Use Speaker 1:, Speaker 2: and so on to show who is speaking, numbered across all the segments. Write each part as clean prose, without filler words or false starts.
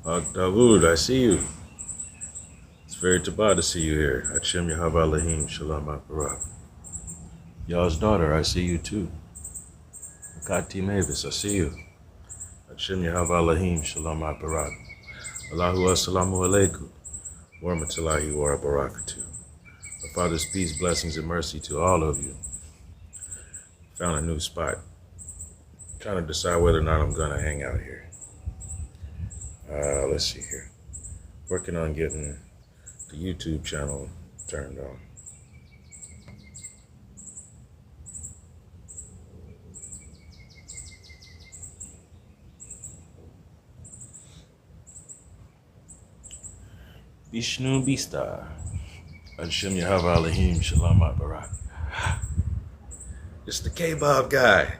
Speaker 1: Dawood, I see you. It's very tabah to see you here. Hashem Yahavalahim Shalom Aparak. Y'all's daughter, I see you too. Makati Mavis, I see you. Hashem Yahavalahim Shalom Aparak. Allahu Assalamu Alaikum. Warahmatullahi wa barakatuh. The Father's peace, blessings, and mercy to all of you. Found a new spot. Trying to decide whether or not I'm gonna hang out here. Let's see here. Working on getting the YouTube channel turned on. Vishnu Bista. Hashem Yahavalahim Shalom Barak. It's the K-Bob guy.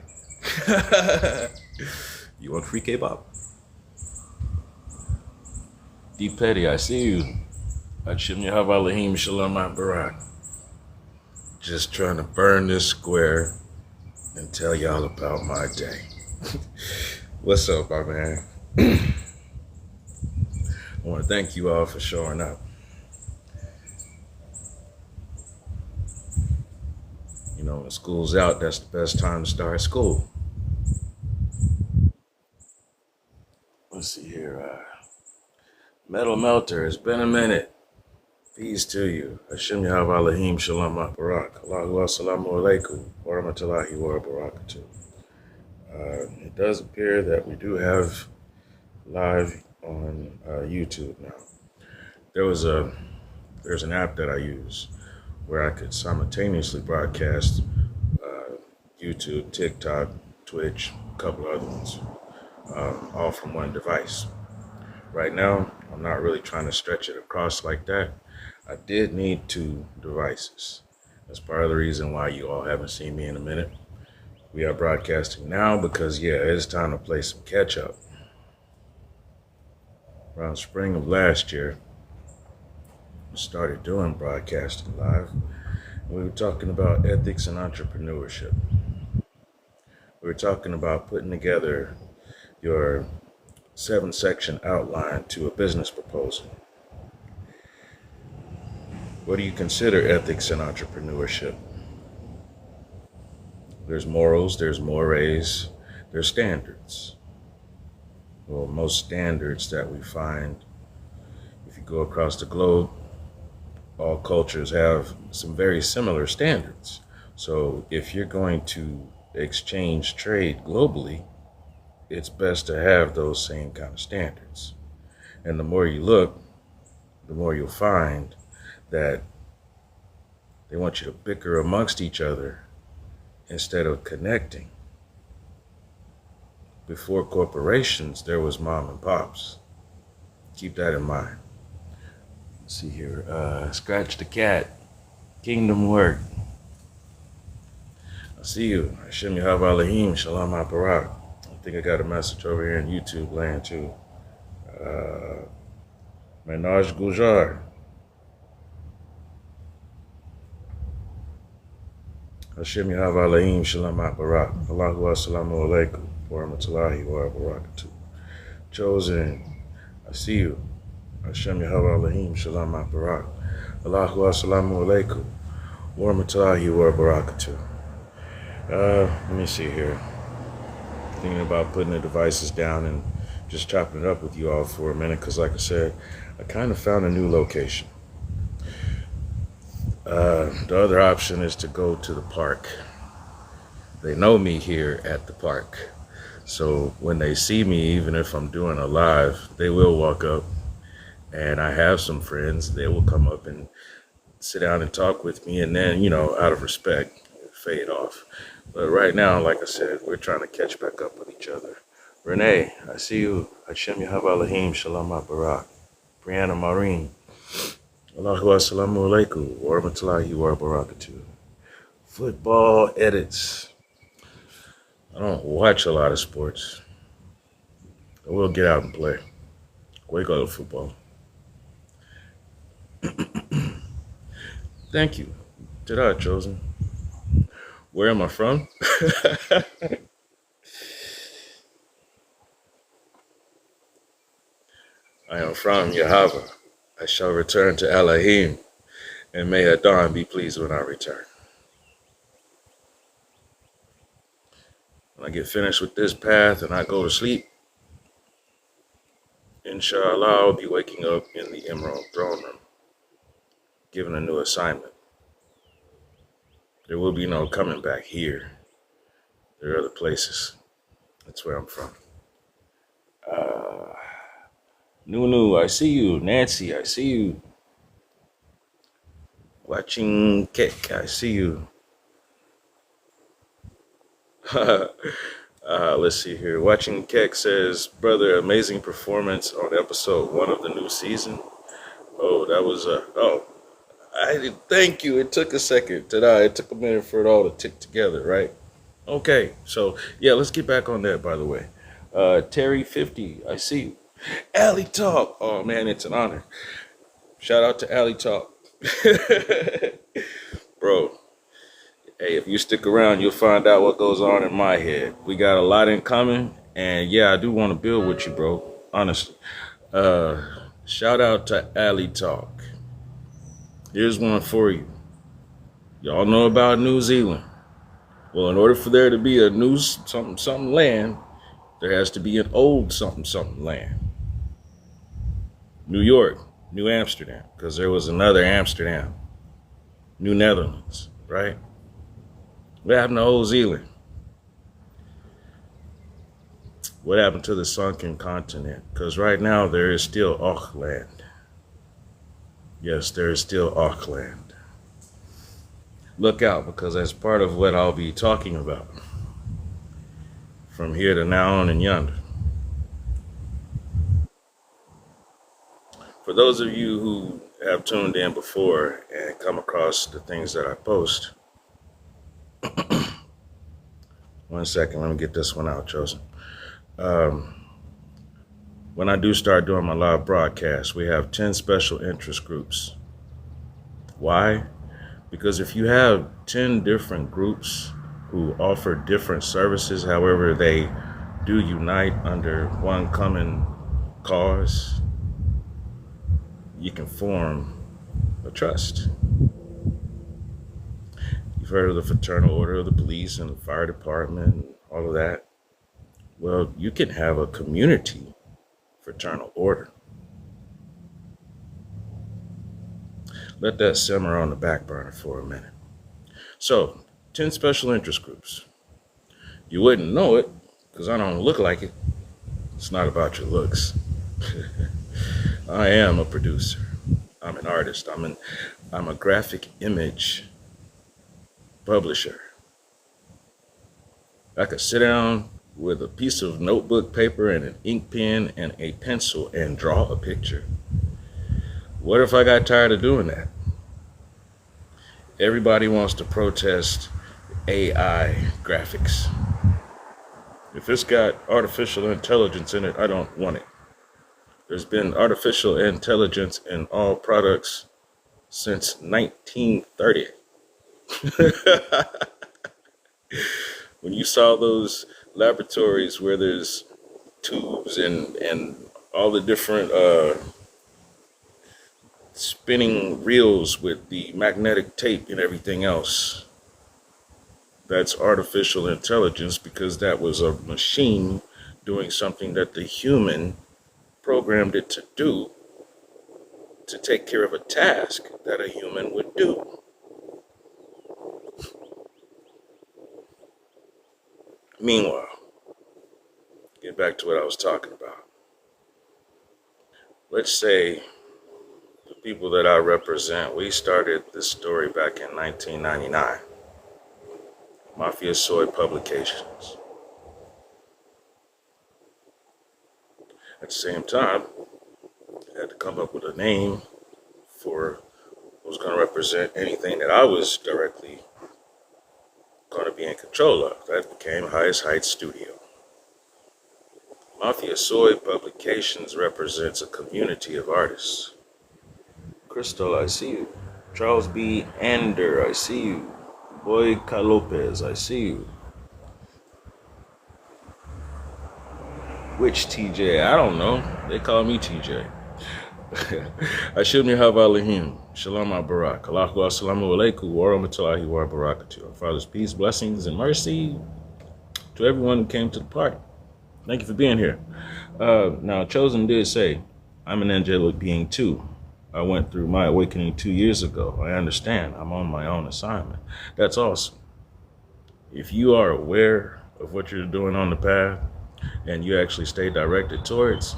Speaker 1: You want free K-Bob? D Petty, I see you. Hashem Yahavalahim Shalom Barak. Just trying to burn this square and tell y'all about my day. What's up, my man? I want to thank you all for showing up. You know, when school's out, that's the best time to start school. Let's see here. Metal Melter, it's been a minute. Peace to you. Hashem Yahavalahim Shalom Barak. Allahu Assalamu Alaikum. Warahmatullahi wa barakatuh. It does appear that we do have live on YouTube now. There's an app that I use where I could simultaneously broadcast YouTube, TikTok, Twitch, a couple other ones, all from one device. Right now, I'm not really trying to stretch it across like that. I did need 2 devices. That's part of the reason why you all haven't seen me in a minute. We are broadcasting now because, yeah, it's time to play some catch up. Around spring of last year, I started doing broadcasting live. We were talking about ethics and entrepreneurship. We were talking about putting together your 7-section outline to a business proposal. What do you consider ethics and entrepreneurship? There's morals, there's mores, there's standards. Well, most standards that we find, if you go across the globe, all cultures have some very similar standards. So if you're going to exchange trade globally, it's best to have those same kind of standards. And the more you look, the more you'll find that they want you to bicker amongst each other instead of connecting. Before corporations, there was mom and pops. Keep that in mind. Let's see here. Scratch the Cat. Kingdom Work. I see you. Hashem Yahavalahim Shalom Barak. I think I got a message over here in YouTube land too. Manaj Gujar. Hashem Yahavalahim Shalom Barak. Allahu Assalamu Alaikum. Warahmatullahi wa barakatuh. Chosen, I see you. Hashem Yahavalahim Shalom Barak. Allahu Assalamu Alaikum. Warahmatullahi wa barakatuh. Let me see here. Thinking about putting the devices down and just chopping it up with you all for a minute, because like I said, I kind of found a new location. The other option is to go to the park. They know me here at the park. So when they see me, even if I'm doing a live, they will walk up, and I have some friends. They will come up and sit down and talk with me, and then, you know, out of respect, fade off. But right now, like I said, we're trying to catch back up with each other. Renee, I see you. Hashem Yahavalahim Shalom Barak. Brianna Maureen. Allahu Assalamu Alaikum. Warahmatullahi wa barakatuh. Football edits. I don't watch a lot of sports. I will get out and play. Wake up football. Thank you. Did I chosen? Where am I from? I am from Yahweh. I shall return to Elohim, and may Adon be pleased when I return. When I get finished with this path and I go to sleep, inshallah, I'll be waking up in the Emerald Throne Room, given a new assignment. There will be no coming back here. There are other places. That's where I'm from. Nunu, I see you. Nancy, I see you. Watching Kek, I see you. Let's see here. Watching Kek says, brother, amazing performance on episode 1 of the new season. Oh, that was thank you. It took a second. It took a minute for it all to tick together, right? Okay, so yeah, let's get back on that, by the way. Terry 50, I see you. Alley Talk. Oh man, it's an honor. Shout out to Alley Talk. Bro, hey, if you stick around, you'll find out what goes on in my head. We got a lot in common, and yeah, I do want to build with you, bro. Honestly. Shout out to Alley Talk. Here's one for you. Y'all know about New Zealand. Well, in order for there to be a new something land, there has to be an old something land. New York, New Amsterdam, because there was another Amsterdam. New Netherlands, right? What happened to Old Zealand? What happened to the sunken continent? Because right now there is still Auckland. Yes, there is still Auckland. Look out, because that's part of what I'll be talking about from here to now on and yonder. For those of you who have tuned in before and come across the things that I post, 1 second, let me get this one out, Chosen. When I do start doing my live broadcast, we have 10 special interest groups. Why? Because if you have 10 different groups who offer different services, however, they do unite under one common cause, you can form a trust. You've heard of the Fraternal Order of the Police and the Fire Department and all of that. Well, you can have a community fraternal order. Let that simmer on the back burner for a minute. So, 10 special interest groups. You wouldn't know it because I don't look like it. It's not about your looks. I am a producer. I'm an artist. I'm a graphic image publisher. I could sit down with a piece of notebook paper and an ink pen and a pencil and draw a picture. What if I got tired of doing that? Everybody wants to protest AI graphics. If it's got artificial intelligence in it, I don't want it. There's been artificial intelligence in all products since 1930. When you saw those laboratories where there's tubes and all the different spinning reels with the magnetic tape and everything else, that's artificial intelligence, because that was a machine doing something that the human programmed it to do, to take care of a task that a human would do. Meanwhile, get back to what I was talking about. Let's say the people that I represent, we started this story back in 1999. Mafia Soy Publications. At the same time, I had to come up with a name for who was going to represent anything that I was directly going to be in control of. That became Highest Heights Studio. Mafia Soy Publications represents a community of artists. Crystal, I see you. Charles B. Ander, I see you. Boy Lopez, I see you. Which TJ? I don't know. They call me TJ. Ashim Yahav Alahim, Shalom Barak, Allahu Assalamu alaikum, wa rahmatullahi wa barakatuh. Our Father's peace, blessings, and mercy to everyone who came to the party. Thank you for being here. Now, Chosen did say, I'm an angelic being too. I went through my awakening 2 years ago. I understand. I'm on my own assignment. That's awesome. If you are aware of what you're doing on the path and you actually stay directed towards,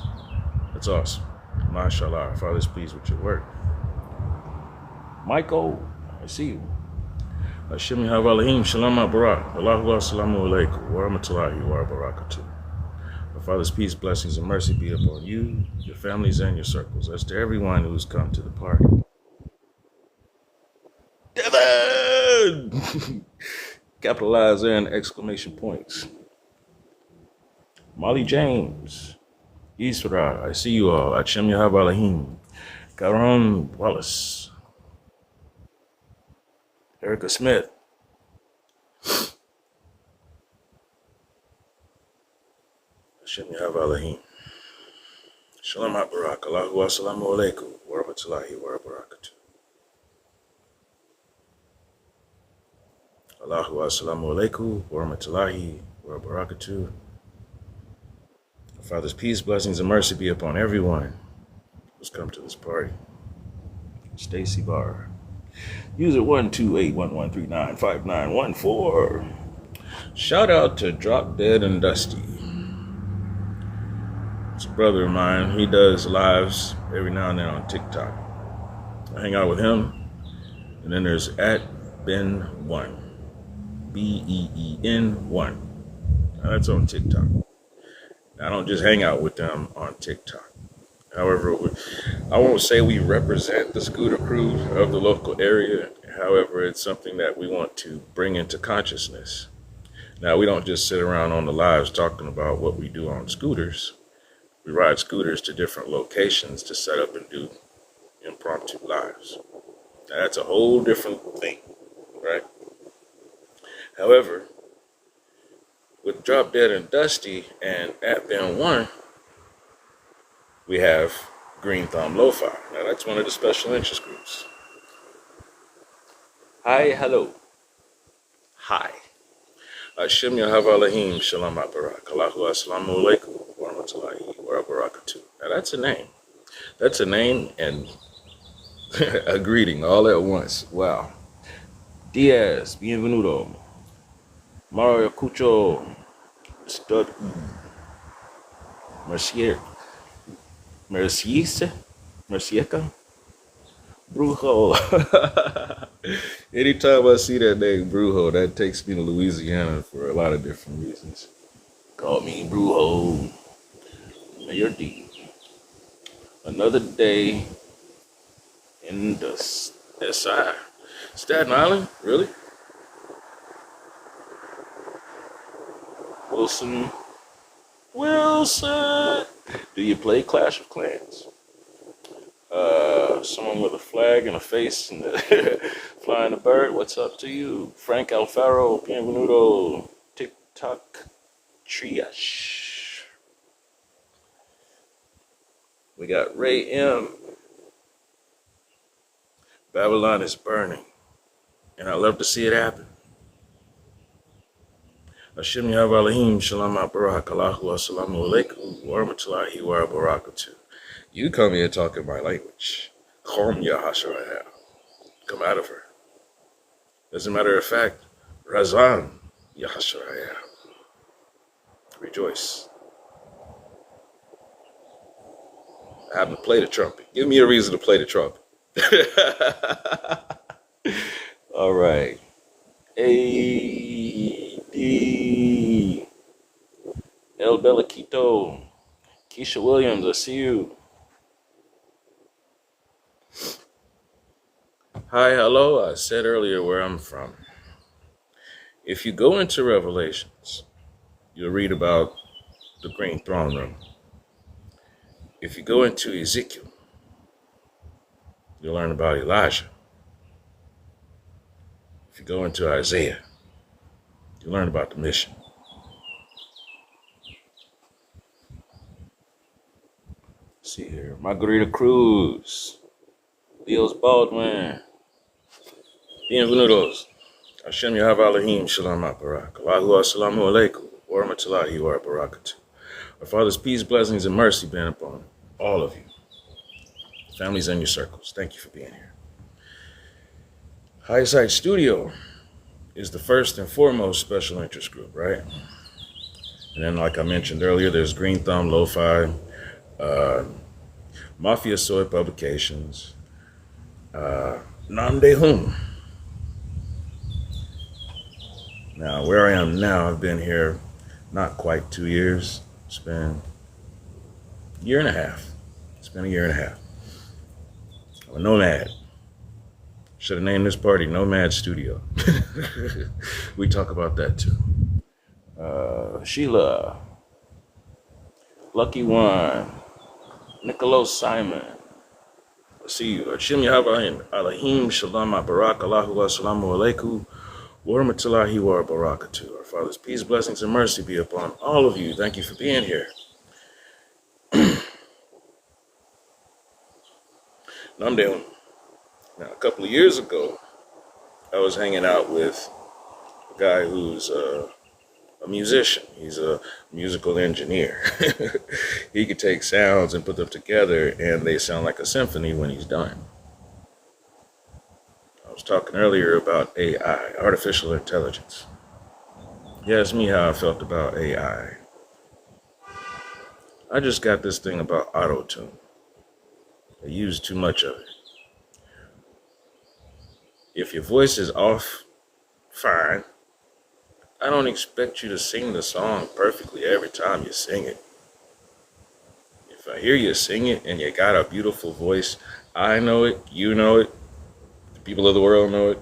Speaker 1: that's awesome. MashaAllah, our Father's pleased with your work. Michael, I see you. Hashim Yahav Alahim, Shalom Barak, Allahu Assalamu alaikum, wa rahmatullahi wa barakatuh. Our Father's peace, blessings, and mercy be upon you, your families, and your circles. As to everyone who's come to the party. Devin! Capitalize and exclamation points. Molly James. Isra, I see you all. Hashem Yahav Alahim. Karon Wallace. Erica Smith. Hashem Yahav Alahim. Shalom Barak. Allahu Assalamu alaikum. Wa rahmatullahi wa barakatuh. Allahu Assalamu alaikum. Wa rahmatullahi wa barakatuh. Father's peace, blessings, and mercy be upon everyone who's come to this party. Stacy Barr. User 12811395914. Shout out to Drop Dead and Dusty. It's a brother of mine. He does lives every now and then on TikTok. I hang out with him. And then there's @Ben1. BEEN1. Now that's on TikTok. I don't just hang out with them on TikTok. However, I won't say we represent the scooter crew of the local area. However, it's something that we want to bring into consciousness. Now, we don't just sit around on the lives talking about what we do on scooters. We ride scooters to different locations to set up and do impromptu lives. Now, that's a whole different thing, right? However, with Drop Dead and Dusty and @Ben1, we have Green Thumb Lo-Fi. Now that's one of the special interest groups. Hi, hello. Hi. Hashem Yahav Alahim, Shalom Barak, Allahu Assalamu alaikum, wa rahmatullahi wa barakatuh. Now that's a name. That's a name and a greeting all at once. Wow. Diaz, bienvenido. Mario Cucho, Stud, Mercier, Mercieca, Brujo. Anytime I see that name, Brujo, that takes me to Louisiana for a lot of different reasons. Call me Brujo. Mayor D. Another day in the SI. Staten Island? Really? Wilson, do you play Clash of Clans? Someone with a flag and a face and flying a bird. What's up to you? Frank Alfaro, bienvenido. TikTok Triage. We got Ray M. Babylon is burning, and I love to see it happen. Hashem Yahav Alahim, Shalom Barak, Allahu Assalamu alaikum, wa rahmatullahi wa barakatuh. You come here talking my language. Chom Yahasharaya. Come out of her. As a matter of fact, Razan Yahasharaya. Rejoice. I happen to play the trumpet. Give me a reason to play the trumpet. All right. A.D. El Belaquito. Keisha Williams, I see you. Hi, hello. I said earlier where I'm from. If you go into Revelations, you'll read about the green throne room. If you go into Ezekiel, you'll learn about Elijah. If you go into Isaiah, you learn about the mission. see here. Margarita Cruz. Leos Baldwin. Bienvenidos. Hashem Yahweh Elohim Shalom Barak. Allahu Assalamu Alaikum. Wa Rahmatullahi wa Barakatuh. Our Father's peace, blessings, and mercy be upon all of you. Families and your circles. Thank you for being here. High Side Studio is the first and foremost special interest group, right? And then, like I mentioned earlier, there's Green Thumb, Lo-Fi, Mafia Soy Publications, Nam De Hum. Now, where I am now, I've been here not quite 2 years. It's been a year and a half. It's been a year and a half. I'm a nomad. Should have named this party Nomad Studio. We talk about that too. Sheila, Lucky One, Nicholas Simon. I see you. Hashem Yahweh Elohim Shalom Barak Allahu Assalamu Alaikum Wa Rahmatullahi wa Barakatuh. Our Father's peace, blessings, and mercy be upon all of you. Thank you for being here. Namdeon. Now, a couple of years ago, I was hanging out with a guy who's a musician. He's a musical engineer. He could take sounds and put them together, and they sound like a symphony when he's done. I was talking earlier about AI, artificial intelligence. You asked me how I felt about AI. I just got this thing about auto-tune. I use too much of it. If your voice is off, fine. I don't expect you to sing the song perfectly every time you sing it. If I hear you sing it and you got a beautiful voice, I know it, you know it, the people of the world know it.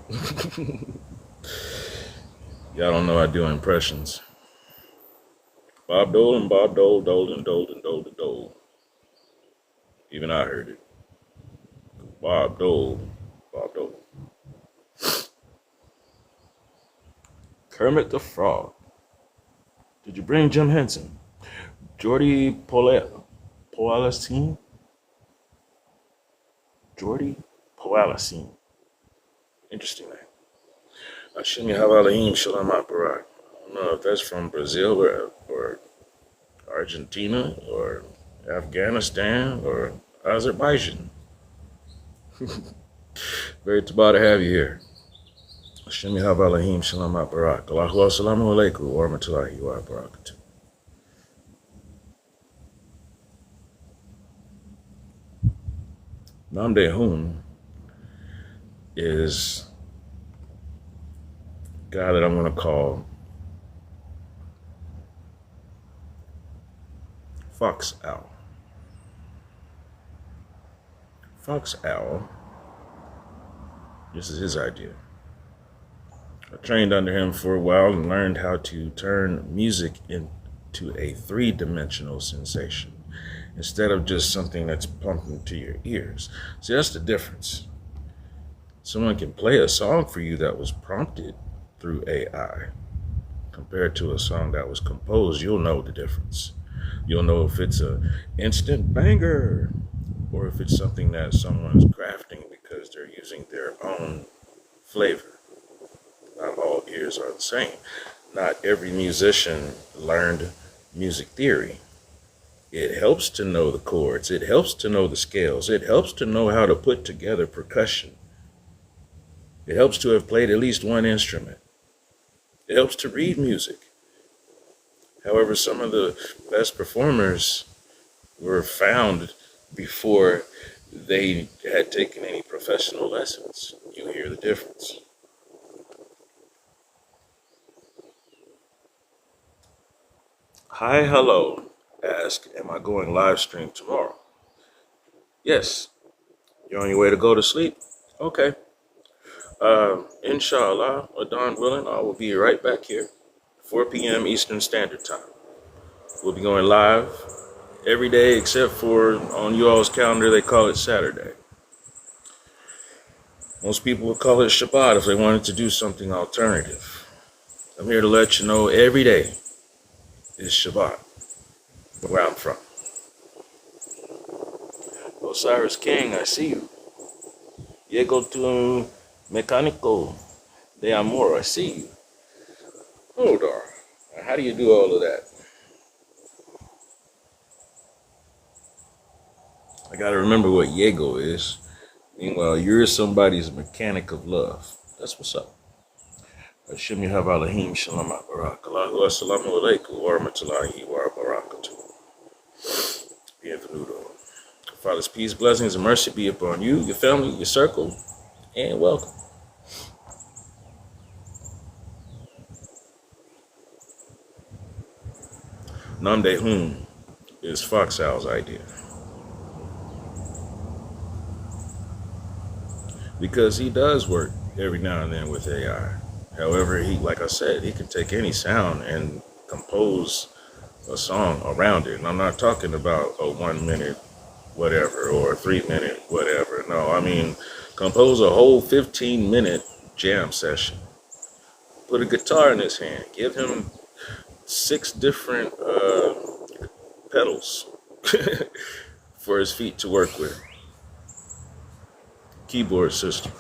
Speaker 1: Y'all don't know I do impressions. Bob Dole and Bob Dole, Dole and Dole and Dole and Dole. Even I heard it. Bob Dole, Bob Dole. Kermit the Frog. Did you bring Jim Henson? Jordy Poalasine? Jordy Poalasine. Interesting name. Hashem Yahweh Elohim Shalom Barak. I don't know if that's from Brazil or Argentina or Afghanistan or Azerbaijan. Very tabah to have you here. Hashem Yahweh Elohim Shalom Barak. Allahu Assalamu Alaikum Wa Rahmatullahi wa Barakatuh. Nam De Hum is a guy that I'm going to call Fox Owl. Fox Owl, this is his idea. I trained under him for a while and learned how to turn music into a three-dimensional sensation instead of just something that's pumped into your ears. See, that's the difference. Someone can play a song for you that was prompted through AI compared to a song that was composed. You'll know the difference. You'll know if it's an instant banger or if it's something that someone's crafting because they're using their own flavor. Not all ears are the same. Not every musician learned music theory. It helps to know the chords. It helps to know the scales. It helps to know how to put together percussion. It helps to have played at least one instrument. It helps to read music. However, some of the best performers were found before they had taken any professional lessons. You hear the difference. Hi, hello. Ask, am I going live stream tomorrow? Yes. You're on your way to go to sleep? Okay. Inshallah, Adon willing, I will be right back here, 4 p.m. Eastern Standard Time. We'll be going live every day except for on you all's calendar, they call it Saturday. Most people would call it Shabbat if they wanted to do something alternative. I'm here to let you know every day is Shabbat, where I'm from. Osiris King, I see you. Llego tu mecánico de amor, I see you. Hold on. How do you do all of that? I gotta remember what Yego is. Meanwhile, you're somebody's mechanic of love. That's what's up. Hashem Yahav Alahim Shalom Barak. Allahu Assalamu Alaikum wa Rahmatullahi wa Barakatuh. Bienvenido. Father's peace, blessings, and mercy be upon you, your family, your circle, and welcome. Namde Hum is Fox Owl's idea. Because he does work every now and then with AI. However, like I said, he can take any sound and compose a song around it. And I'm not talking about a 1 minute whatever or a 3 minute whatever. No, I mean, compose a whole 15-minute jam session. Put a guitar in his hand. Give him 6 different pedals for his feet to work with. Keyboard system.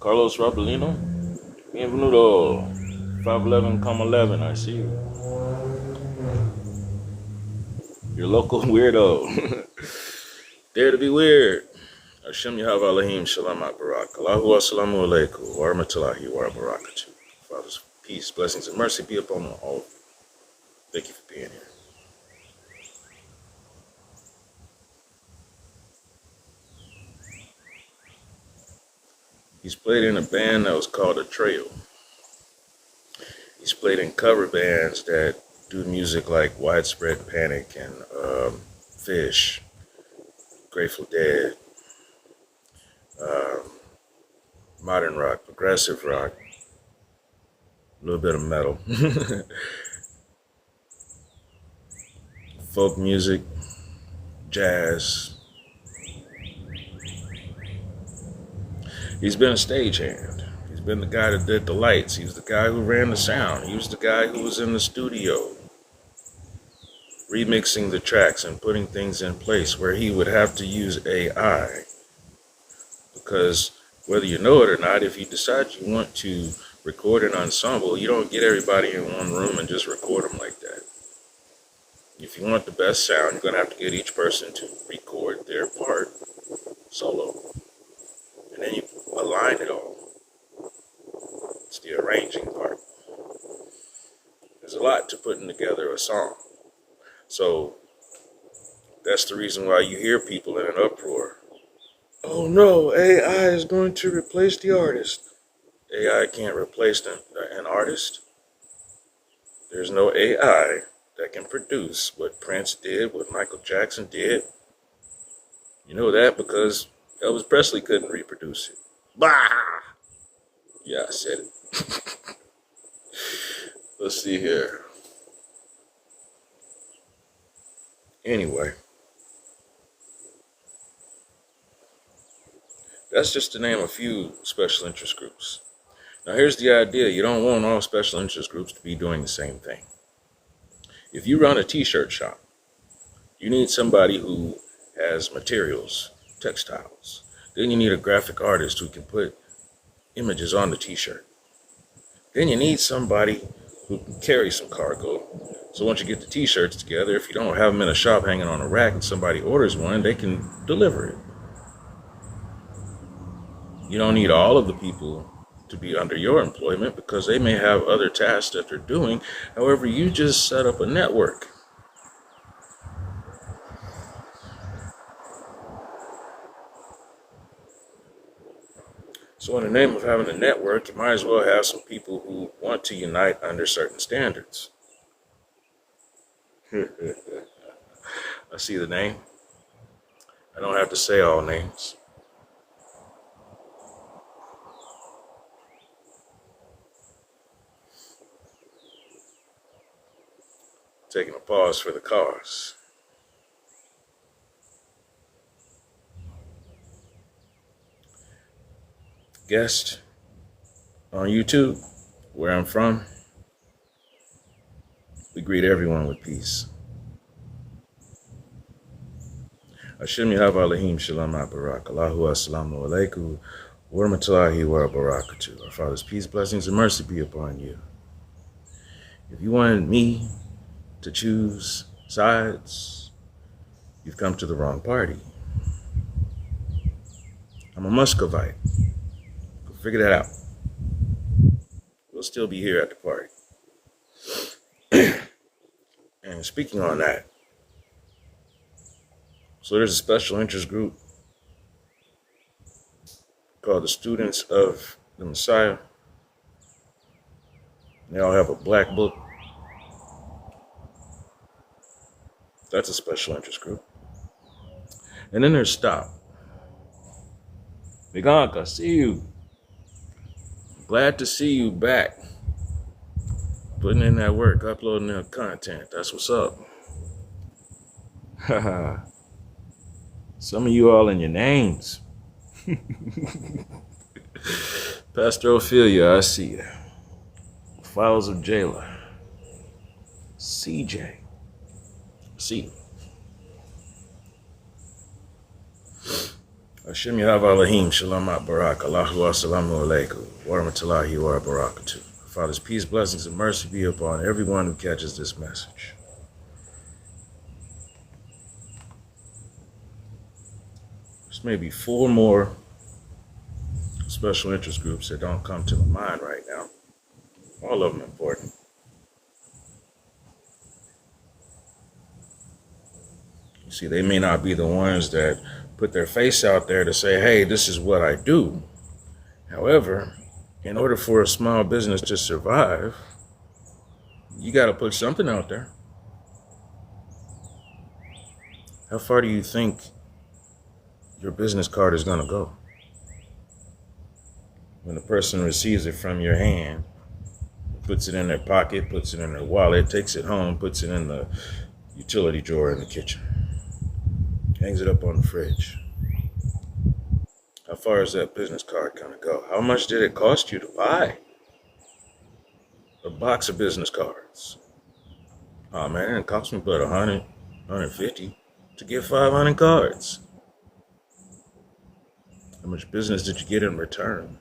Speaker 1: Carlos Rabolino, bienvenido. 511,11, I see you. Your local weirdo. Dare to be weird. Hashem Yahav Alahim Shalom Barak. Allahu Assalamu Alaikum wa Rahmatullahi wa Barakatuh. Father's peace, blessings, and mercy be upon all of you. Thank you for being here. He's played in a band that was called A Trio. He's played in cover bands that do music like Widespread Panic and Fish, Grateful Dead, modern rock, progressive rock, a little bit of metal, folk music, jazz. He's been a stagehand. He's been the guy that did the lights. He was the guy who ran the sound. He was the guy who was in the studio remixing the tracks and putting things in place where he would have to use AI. Because whether you know it or not, if you decide you want to record an ensemble, you don't get everybody in one room and just record them like that. If you want the best sound, you're going to have to get each person to record their part solo. And then you align it all. It's the arranging part. There's a lot to putting together a song. So that's the reason why you hear people in an uproar. Oh no, AI is going to replace the artist. AI can't replace an artist. There's no AI that can produce what Prince did, what Michael Jackson did. You know that because Elvis Presley couldn't reproduce it. Bah! Yeah, I said it. Let's see here. Anyway. That's just to name a few special interest groups. Now here's the idea. You don't want all special interest groups to be doing the same thing. If you run a t-shirt shop, you need somebody who has materials, textiles. Then you need a graphic artist who can put images on the t-shirt. Then you need somebody who can carry some cargo. So once you get the t-shirts together, if you don't have them in a shop hanging on a rack and somebody orders one, they can deliver it. You don't need all of the people to be under your employment because they may have other tasks that they're doing. However, you just set up a network. So in the name of having a network, you might as well have some people who want to unite under certain standards. I see the name. I don't have to say all names. Taking a pause for the cause. Guest on YouTube Where I'm from, we greet everyone with peace. Hashem Yahav Alahim Shalom Barak. Allahu Assalamu Alaikum wa Rahmatullahi wa Barakatuh. Our Father's peace, blessings, and mercy be upon you. If you wanted me to choose sides, you've come to the wrong party. I'm a Muscovite. Go figure that out. We'll still be here at the party. And speaking on that, so there's a special interest group called the Students of the Messiah. They all have a black book. That's a special interest group. And then there's Stop. Miganka, see you. Glad to see you back. Putting in that work, uploading that content. That's what's up. Haha. Some of you all in your names. Pastor Ophelia, I see you. Files of Jailer. CJ. See. Hashem Yahav Alahim Shalom Barak. Allahu Assalamu Alaikum wa Rahmatullahi wa Barakatuh. Father's peace, blessings, and mercy be upon everyone who catches this message. There's maybe 4 more special interest groups that don't come to my mind right now. All of them important. You see, they may not be the ones that put their face out there to say, hey, this is what I do. However, in order for a small business to survive, you got to put something out there. How far do you think your business card is going to go? When the person receives it from your hand, puts it in their pocket, puts it in their wallet, takes it home, puts it in the utility drawer in the kitchen, hangs it up on the fridge. How far is that business card going to go? How much did it cost you to buy a box of business cards? Oh man, it cost me about 100, 150 to get 500 cards. How much business did you get in return?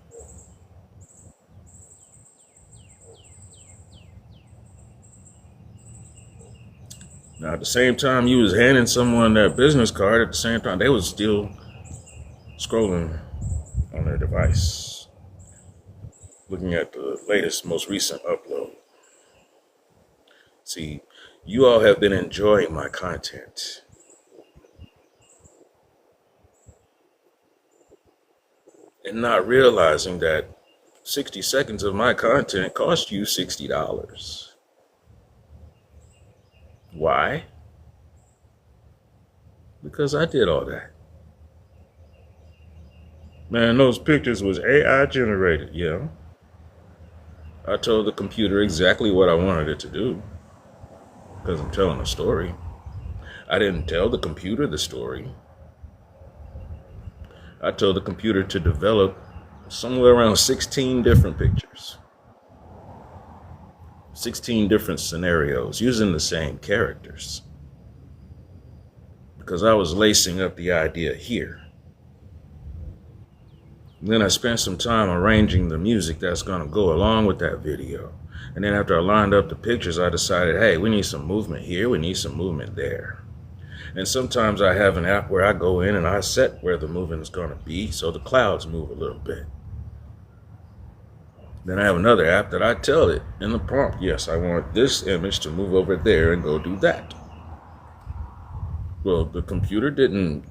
Speaker 1: Now, at the same time you was handing someone that business card, at the same time, they was still scrolling on their device, looking at the latest, most recent upload. See, you all have been enjoying my content. And not realizing that 60 seconds of my content cost you $60. Why? Because I did all that. Man, those pictures was AI generated, yeah. I told the computer exactly what I wanted it to do, because I'm telling a story. I didn't tell the computer the story. I told the computer to develop somewhere around 16 different pictures. 16 different scenarios using the same characters. Because I was lacing up the idea here. And then I spent some time arranging the music that's going to go along with that video. And then after I lined up the pictures, I decided, hey, we need some movement here, we need some movement there. And sometimes I have an app where I go in and I set where the movement is going to be so the clouds move a little bit. Then I have another app that I tell it in the prompt, yes, I want this image to move over there and go do that. Well, the computer didn't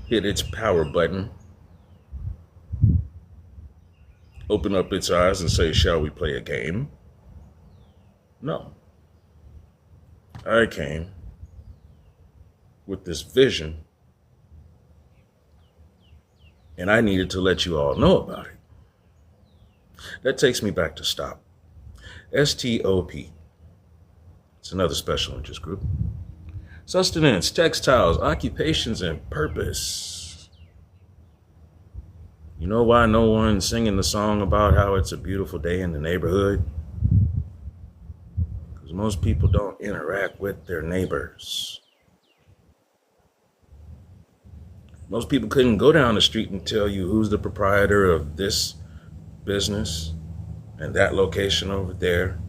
Speaker 1: hit its power button, open up its eyes and say, shall we play a game? No. I came with this vision, and I needed to let you all know about it. That takes me back to STOP. S-T-O-P. It's another special interest group. Sustenance, textiles, occupations, and purpose. You know why no one's singing the song about how it's a beautiful day in the neighborhood? Because most people don't interact with their neighbors. Most people couldn't go down the street and tell you who's the proprietor of this business and that location over there.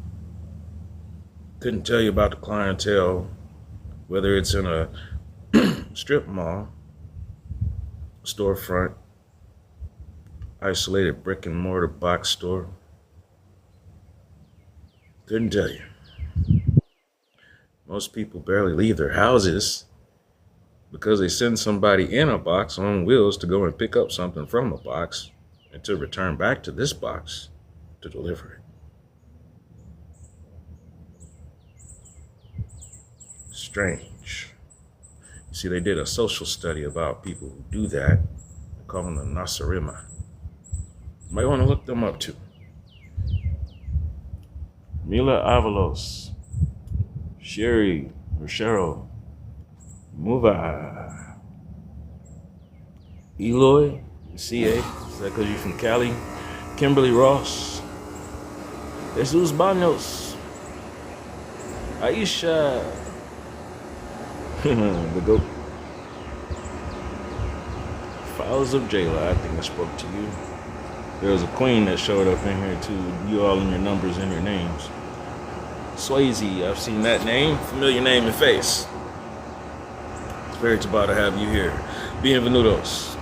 Speaker 1: Couldn't tell you about the clientele, whether it's in a strip mall, storefront, isolated brick and mortar box store. Couldn't tell you. Most people barely leave their houses because they send somebody in a box on wheels to go and pick up something from a box and to return back to this box to deliver it. Strange. You see, they did a social study about people who do that. They call them the Nasarima. You might want to look them up too. Mila Avalos, Sherry or Cheryl, Muva, Eloy, CA, is that because you're from Cali? Kimberly Ross, Jesus Banos, Aisha, the GOAT, Files of Jayla, I think I spoke to you. There was a queen that showed up in here too. You all in your numbers and your names. Swayze, I've seen that name, familiar name and face. Very about to have you here. Bienvenidos.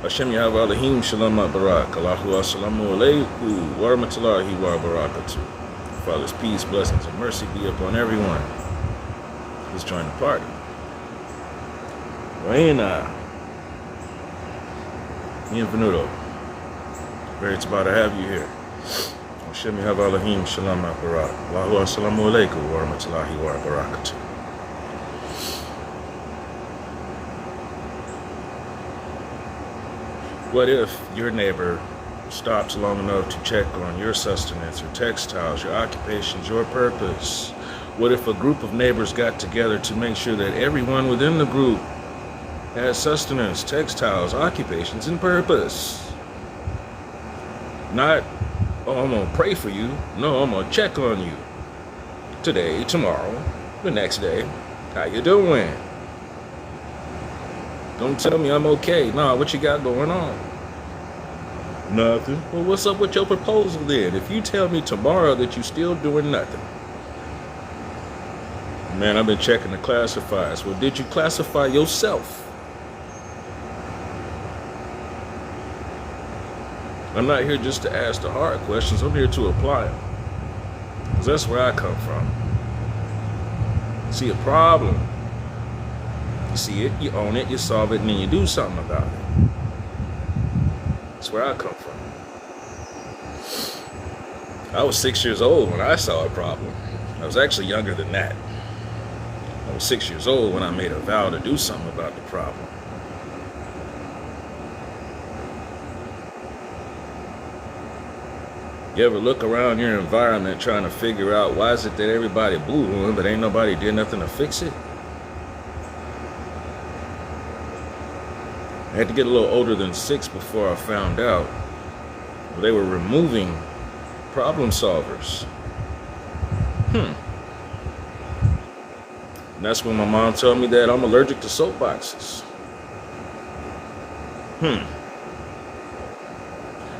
Speaker 1: Hashem Yahweh Elohim Shalom Barak. Allahu Assalamu Alaikum wa Rahmatullahi wa Barakatuh. Father's peace, blessings, and mercy be upon everyone who's joining the party. Buena. Bienvenido. Very about to have you here. Hashem Yahweh Elohim Shalom Barak. Allahu Assalamu Alaikum wa Rahmatullahi wa Barakatuh. What if your neighbor stops long enough to check on your sustenance, your textiles, your occupations, your purpose? What if a group of neighbors got together to make sure that everyone within the group has sustenance, textiles, occupations, and purpose? Not, oh, I'm going to pray for you. No, I'm going to check on you. Today, tomorrow, the next day. How you doing? Don't tell me I'm okay. Nah, what you got going on? Nothing. Well, what's up with your proposal then? If you tell me tomorrow that you're still doing nothing. Man, I've been checking the classifieds. Well, did you classify yourself? I'm not here just to ask the hard questions. I'm here to apply them. Because that's where I come from. See a problem. You see it, you own it, you solve it, and then you do something about it. That's where I come from. I was 6 years old when I saw a problem. I was actually younger than that. I was 6 years old when I made a vow to do something about the problem. You ever look around your environment trying to figure out why is it that everybody boo-hooing, but ain't nobody did nothing to fix it? I had to get a little older than 6 before I found out they were removing problem solvers. And that's when my mom told me that I'm allergic to soapboxes. And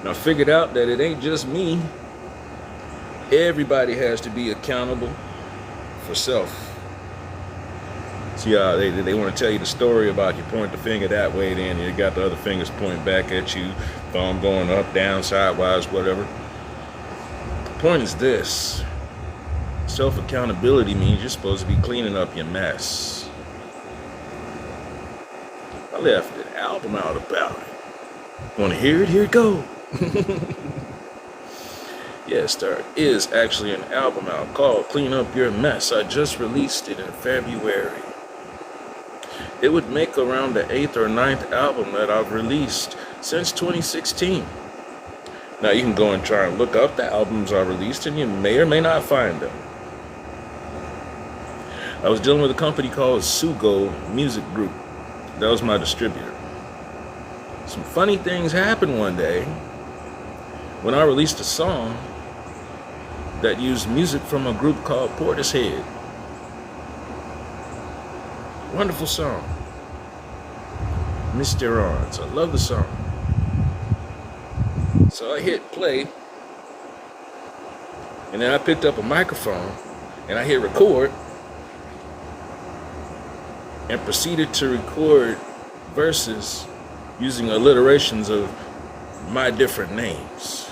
Speaker 1: I figured out that it ain't just me. Everybody has to be accountable for self. See, they want to tell you the story about you point the finger that way, then you got the other fingers pointing back at you, thumb going up, down, sidewise, whatever. The point is this. Self-accountability means you're supposed to be cleaning up your mess. I left an album out about it. Want to hear it? Here it go. Yes, there is actually an album out called Clean Up Your Mess. I just released it in February. It would make around the 8th or 9th album that I've released since 2016. Now you can go and try and look up the albums I released and you may or may not find them. I was dealing with a company called Sugo Music Group. That was my distributor. some funny things happened one day when I released a song that used music from a group called Portishead. Wonderful song. Mr. Arns. I love the song. So I hit play, and then I picked up a microphone, and I hit record, and proceeded to record verses using alliterations of my different names.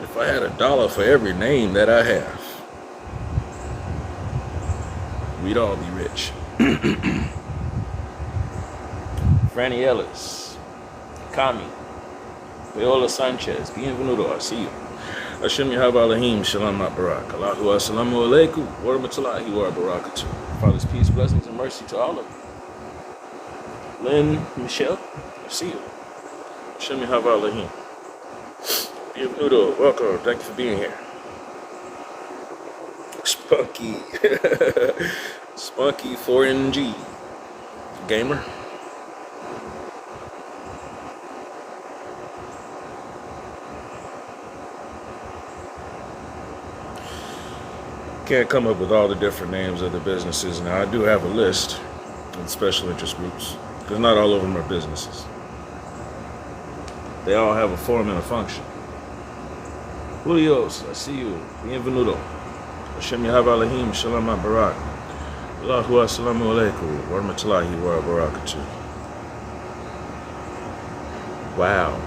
Speaker 1: If I had $1 for every name that I have, we'd all be rich. Franny Ellis, Kami, Viola Sanchez, bienvenido, I see you. Hashem Yahweh Elohim, Shalom Barak, Allahu Assalamu Alaikum, wa rahmatullahi wa barakatuh. Father's peace, blessings, and mercy to all of you. Lynn, Michelle, I see you. Hashem Yahweh Elohim. Bienvenido, welcome, thank you for being here. Spunky, Spunky 4NG, gamer. Can't come up with all the different names of the businesses. Now I do have a list of special interest groups, because not all of them are businesses. They all have a form and a function. Julios, I see you. Bienvenido. Hashem Yahweh Elohim, Shalom Barak. Allahu Assalamu Alaikum, wa rahmatullahi wa barakatuh. Wow.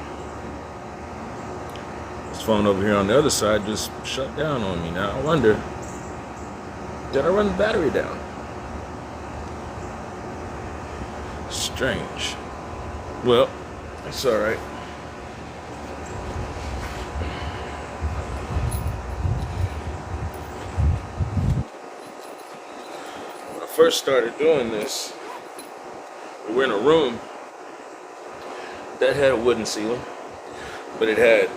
Speaker 1: This phone over here on the other side just shut down on me. Now I wonder, did I run the battery down? Strange. Well, it's all right. When I first started doing this, we were in a room that had a wooden ceiling, but it had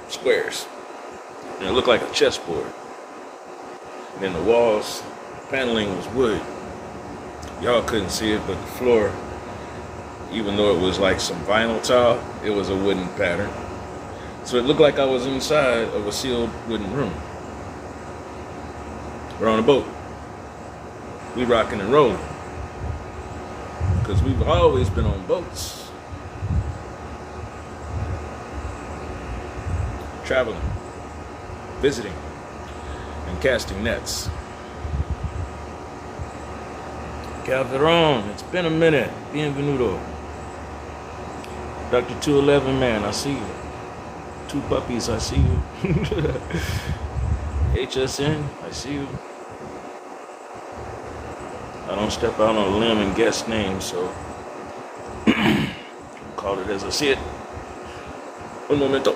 Speaker 1: squares, and it looked like a chessboard. And then the walls, paneling was wood. Y'all couldn't see it, but the floor, even though it was like some vinyl tile, it was a wooden pattern. So it looked like I was inside of a sealed wooden room. We're on a boat. We rocking and rolling. Because we've always been on boats. Traveling, visiting, and casting nets. Calderon, it's been a minute. Bienvenido. Dr. 211 man, I see you. 2 puppies, I see you. HSN, I see you. I don't step out on a limb and guess names, so call it as I see it. Un momento.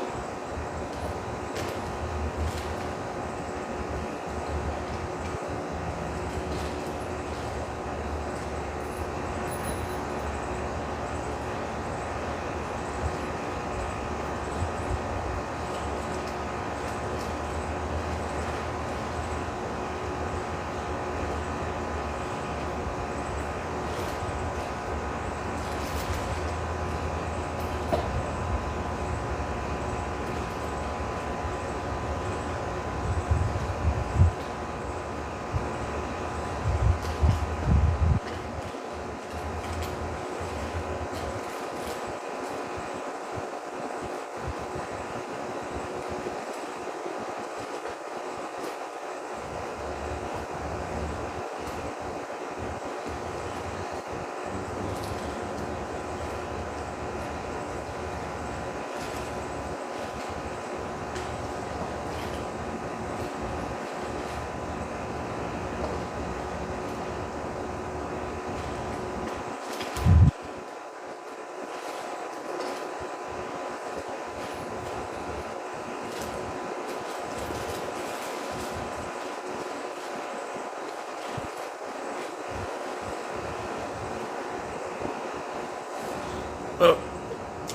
Speaker 1: Oh,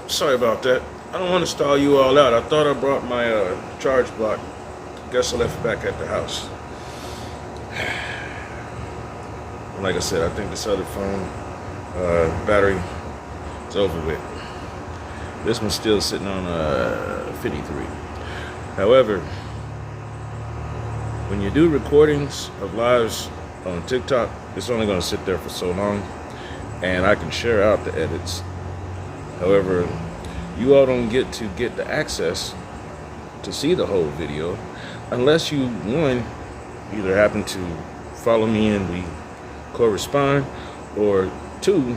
Speaker 1: sorry about that. I don't want to stall you all out. I thought I brought my charge block. Guess I left it back at the house. Like I said, I think this other phone battery It's over with. This one's still sitting on 53. However, when you do recordings of lives on TikTok, it's only going to sit there for so long, and I can share out the edits. However, you all don't get the access to see the whole video unless you, one, either happen to follow me and we correspond, or two,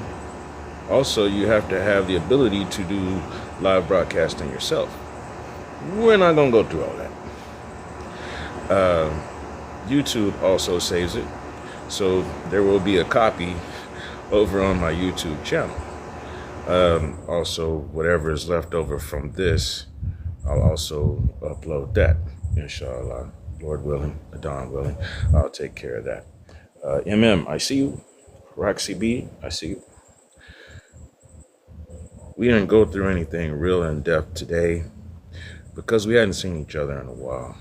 Speaker 1: also you have to have the ability to do live broadcasting yourself. We're not going to go through all that. YouTube also saves it, so there will be a copy over on my YouTube channel. Also, whatever is left over from this, I'll also upload that, inshallah, Lord willing, Adon willing. I'll take care of that. I see you. Roxy B, I see you. We didn't go through anything real in depth today because we hadn't seen each other in a while.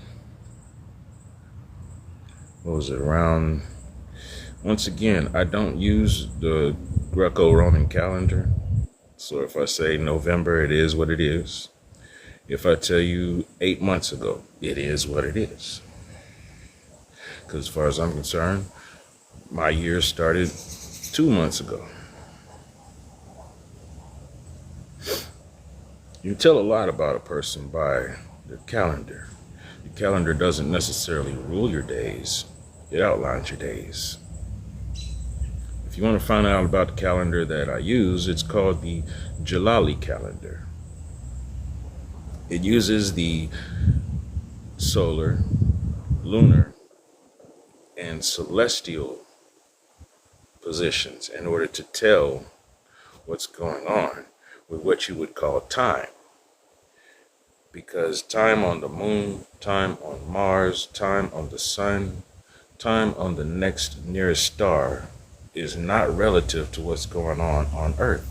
Speaker 1: What was it, around? Once again, I don't use the Greco-Roman calendar. So if I say November, it is what it is. If I tell you 8 months ago, it is what it is. Because as far as I'm concerned, my year started 2 months ago. You tell a lot about a person by their calendar. Your calendar doesn't necessarily rule your days. It outlines your days. If you want to find out about the calendar that I use, it's called the dhali calendar. It uses the solar, lunar, and celestial positions in order to tell what's going on with what you would call time. Because time on the moon, time on Mars, time on the sun, time on the next nearest star is not relative to what's going on Earth.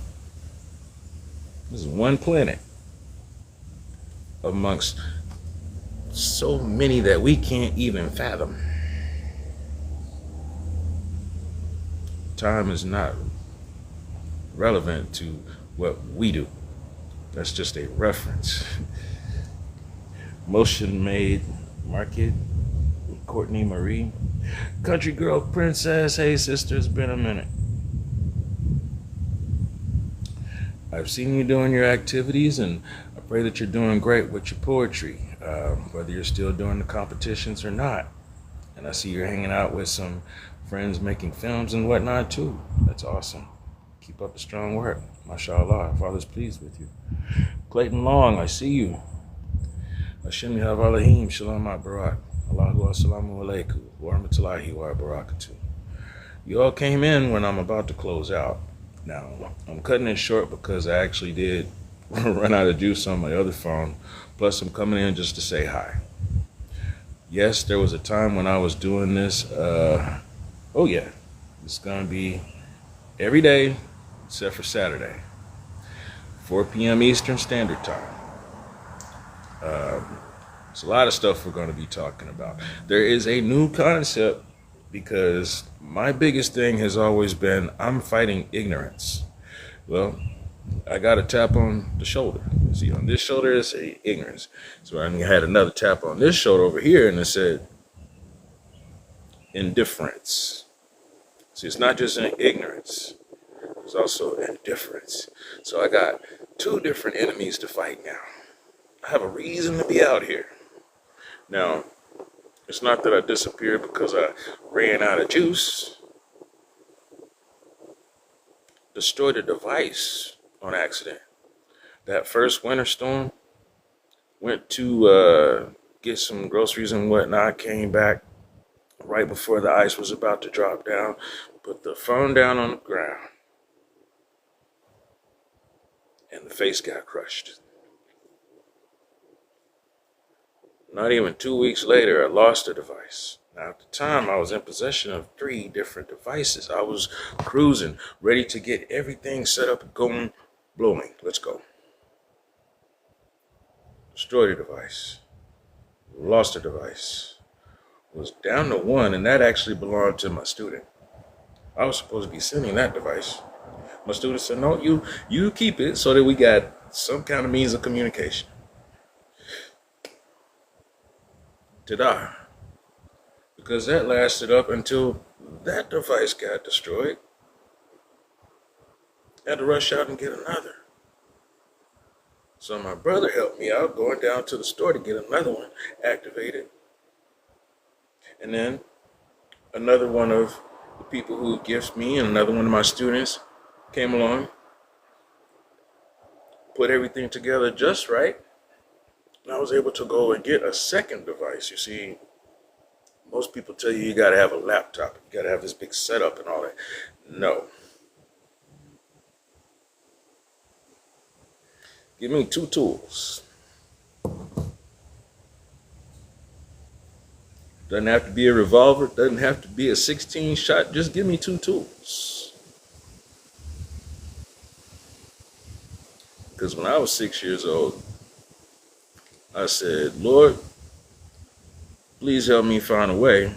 Speaker 1: This is one planet amongst so many that we can't even fathom. Time is not relevant to what we do. That's just a reference. Motion Made Market with Courtney Marie. Country Girl Princess. Hey sister, it's been a minute. I've seen you doing your activities, and I pray that you're doing great with your poetry, whether you're still doing the competitions or not. And I see you're hanging out with some friends making films and whatnot too. That's awesome. Keep up the strong work. MashaAllah. Father's pleased with you. Clayton Long, I see you. Hashem Yahavalahim Shalom Barak. Allahu Assalamu Alaikum wa rahmatullahi wa barakatuh. You all came in when I'm about to close out. Now, I'm cutting it short because I actually did run out of juice on my other phone. Plus, I'm coming in just to say hi. Yes, there was a time when I was doing this. Oh yeah, it's going to be every day except for Saturday. 4 p.m. Eastern Standard Time. There's a lot of stuff we're going to be talking about. There is a new concept because my biggest thing has always been I'm fighting ignorance. Well, I got a tap on the shoulder. See, on this shoulder it said ignorance. So I had another tap on this shoulder over here and it said indifference. See, it's not just an ignorance. It's also indifference. So I got two different enemies to fight now. I have a reason to be out here. Now, it's not that I disappeared because I ran out of juice. Destroyed a device on accident. That first winter storm, went to get some groceries and whatnot, came back right before the ice was about to drop down, put the phone down on the ground, and the face got crushed. Not even 2 weeks later, I lost the device. Now, at the time, I was in possession of 3 different devices. I was cruising, ready to get everything set up, going, blowing. Let's go. Destroyed the device. Lost the device. Was down to 1, and that actually belonged to my student. I was supposed to be sending that device. My students said, no, you keep it so that we got some kind of means of communication. Ta-da. Because that lasted up until that device got destroyed. I had to rush out and get another. So my brother helped me out going down to the store to get another one activated. And then another one of the people who gifts me and another one of my students came along, put everything together just right. And I was able to go and get a second device. You see, most people tell you got to have a laptop. You got to have this big setup and all that. No. Give me 2 tools. Doesn't have to be a revolver. Doesn't have to be a 16 shot. Just give me 2 tools. Because when I was 6 years old, I said, Lord, please help me find a way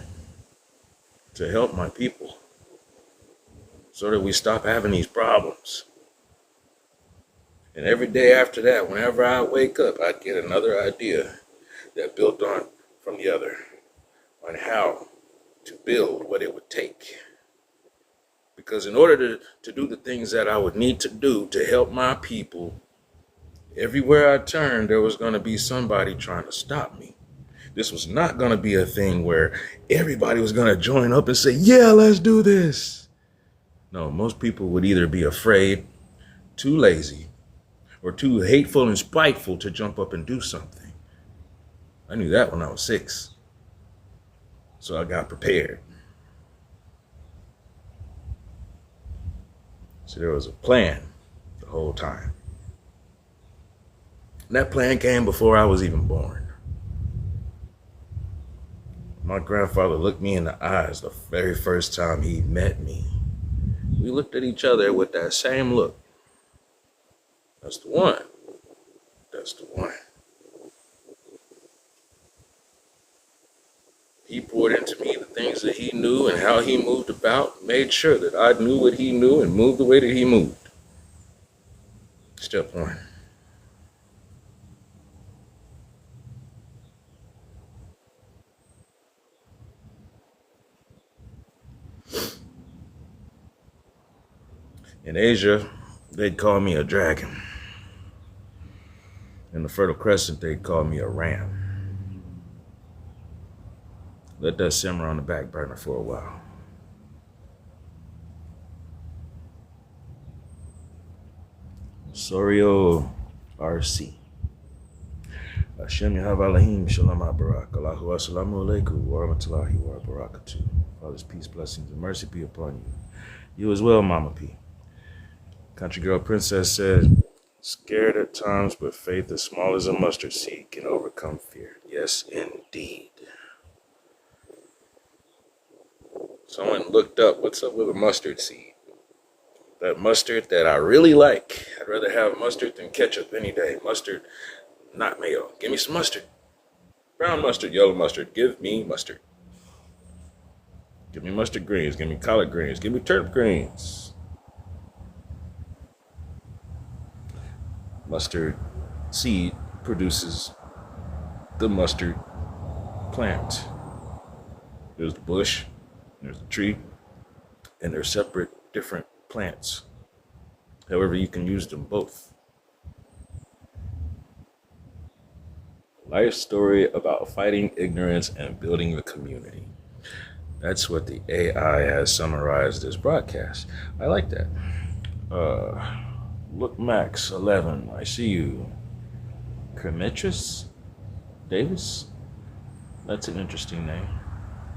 Speaker 1: to help my people so that we stop having these problems. And every day after that, whenever I wake up, I'd get another idea that built on from the other on how to build what it would take. Because in order to do the things that I would need to do to help my people, everywhere I turned, there was going to be somebody trying to stop me. This was not going to be a thing where everybody was going to join up and say, yeah, let's do this. No, most people would either be afraid, too lazy, or too hateful and spiteful to jump up and do something. I knew that when I was 6. So I got prepared. So there was a plan the whole time. And that plan came before I was even born. My grandfather looked me in the eyes the very first time he met me. We looked at each other with that same look. That's the one. That's the one. He poured into me the things that he knew and how he moved about, made sure that I knew what he knew and moved the way that he moved. Step 1. In Asia, they'd call me a dragon. In the Fertile Crescent, they'd call me a ram. Let that simmer on the back burner for a while. Sorio RC. Hashem Yahavalahim Shalom Barak. Allahu Assalamu Alaikum wa Rahmatullahi wa Barakatuh. Father's peace, blessings, and mercy be upon you. You as well, Mama P. Country Girl Princess said, scared at times, but faith as small as a mustard seed can overcome fear. Yes, indeed. Someone looked up, what's up with a mustard seed? That mustard that I really like. I'd rather have mustard than ketchup any day. Mustard, not mayo. Give me some mustard. Brown mustard, yellow mustard. Give me mustard. Give me mustard greens. Give me collard greens. Give me turnip greens. Mustard seed produces the mustard plant. There's the bush, there's the tree, and they're separate, different plants. However, you can use them both. Life story about fighting ignorance and building a community. That's what the AI has summarized this broadcast. I like that. Look Max 11, I see you. Kermetris Davis? That's an interesting name.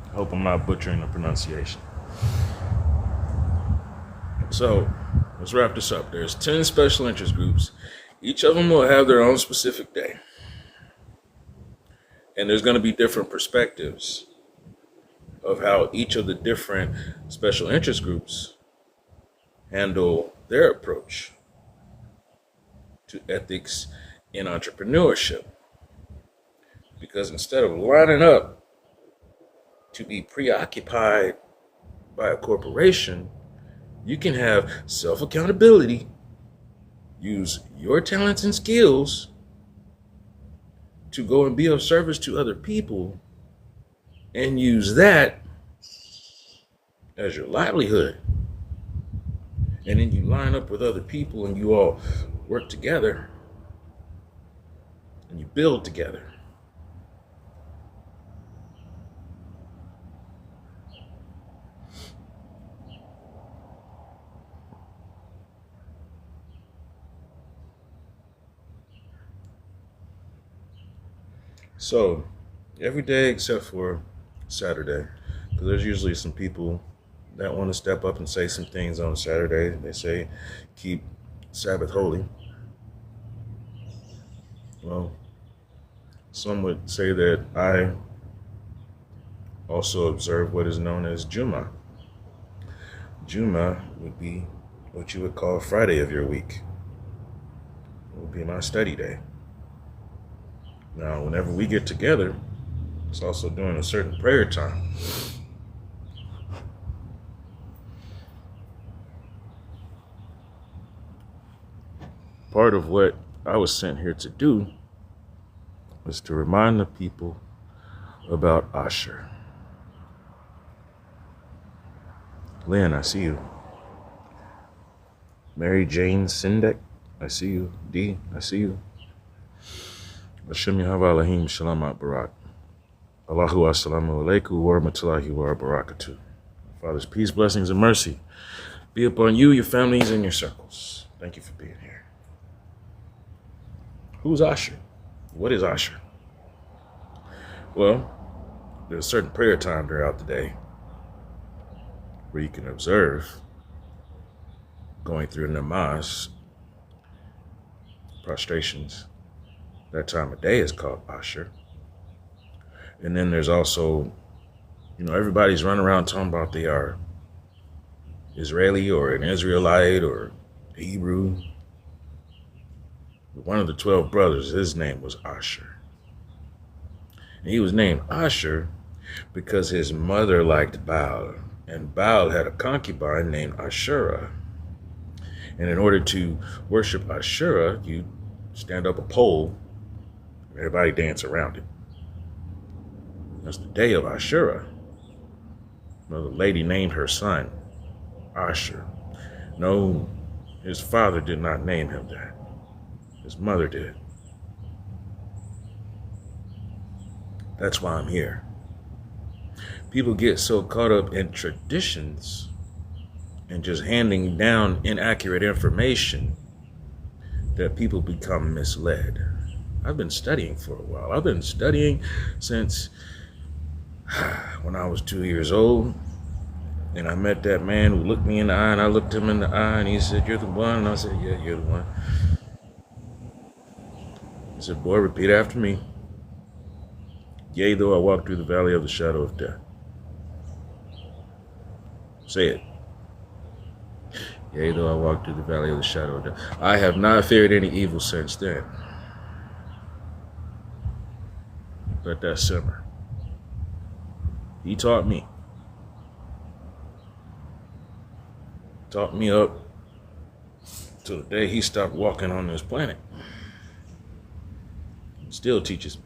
Speaker 1: I hope I'm not butchering the pronunciation. So, let's wrap this up. There's 10 special interest groups. Each of them will have their own specific day. And there's going to be different perspectives of how each of the different special interest groups handle their approach to ethics in entrepreneurship. Because instead of lining up to be preoccupied by a corporation, You can have self-accountability, use your talents and skills to go and be of service to other people, and use that as your livelihood. And then you line up with other people and you all work together and you build together. So, every day except for Saturday, because there's usually some people that want to step up and say some things on Saturday. They say, keep Sabbath holy. Well, some would say that I also observe what is known as Juma. Juma would be what you would call Friday of your week. It would be my study day. Now, whenever we get together, it's also during a certain prayer time. Part of what I was sent here to do was to remind the people about Asher. Lynn, I see you. Mary Jane Sindek, I see you. D, I see you. Hashem Yahweh Elohim Shalom Barak. Allahu Assalamu Alaikum wa Rahmatullahi wa Barakatuh. Father's peace, blessings, and mercy be upon you, your families, and your circles. Thank you for being here. Who's Asher? What is Asher? Well, there's a certain prayer time throughout the day where you can observe going through namaz, prostrations. That time of day is called Asher. And then there's also, everybody's running around talking about they are Israeli or an Israelite or Hebrew. One of the 12 brothers, his name was Asher. And he was named Asher because his mother liked Baal. And Baal had a concubine named Ashura. And in order to worship Ashura, you stand up a pole, and everybody dance around it. That's the day of Ashura. Another lady named her son Asher. No, his father did not name him that. His mother did. That's why I'm here. People get so caught up in traditions and just handing down inaccurate information that people become misled. I've been studying for a while. I've been studying since when I was 2 years old. And I met that man who looked me in the eye, and I looked him in the eye, and he said, "You're the one." And I said, "Yeah, you're the one." He said, "Boy, repeat after me. Yea, though I walk through the valley of the shadow of death." Say it. Yea, though I walk through the valley of the shadow of death. I have not feared any evil since then. Let that simmer. He taught me. Taught me up till the day he stopped walking on this planet. Still teaches me.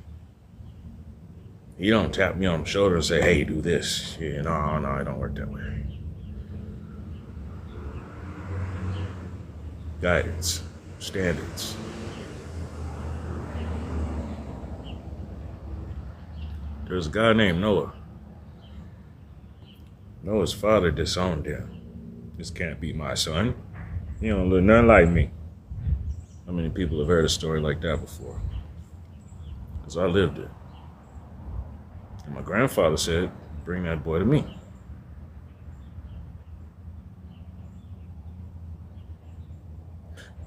Speaker 1: He don't tap me on the shoulder and say, "Hey, do this." Yeah, no, it don't work that way. Guidance, standards. There's a guy named Noah. Noah's father disowned him. "This can't be my son. He don't look nothing like me." How many people have heard a story like that before? Because I lived it. And my grandfather said, "Bring that boy to me."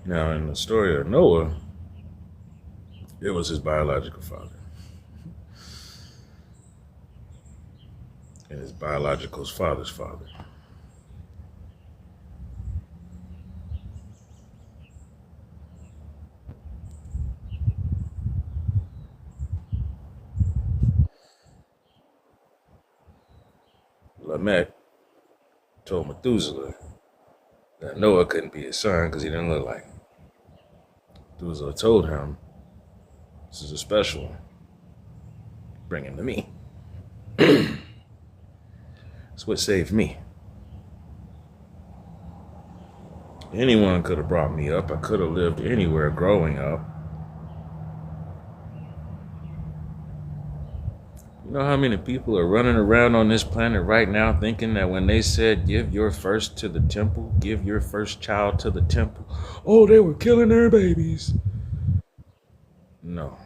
Speaker 1: Now, in the story of Noah, it was his biological father. And his biological father's father. Lamech told Methuselah, that Noah couldn't be his son because he didn't look like him. Methuselah told him, this is a special one. Bring him to me. That's what saved me. Anyone could have brought me up. I could have lived anywhere growing up. You know how many people are running around on this planet right now thinking that when they said, give your first to the temple, give your first child to the temple, oh, they were killing their babies. No.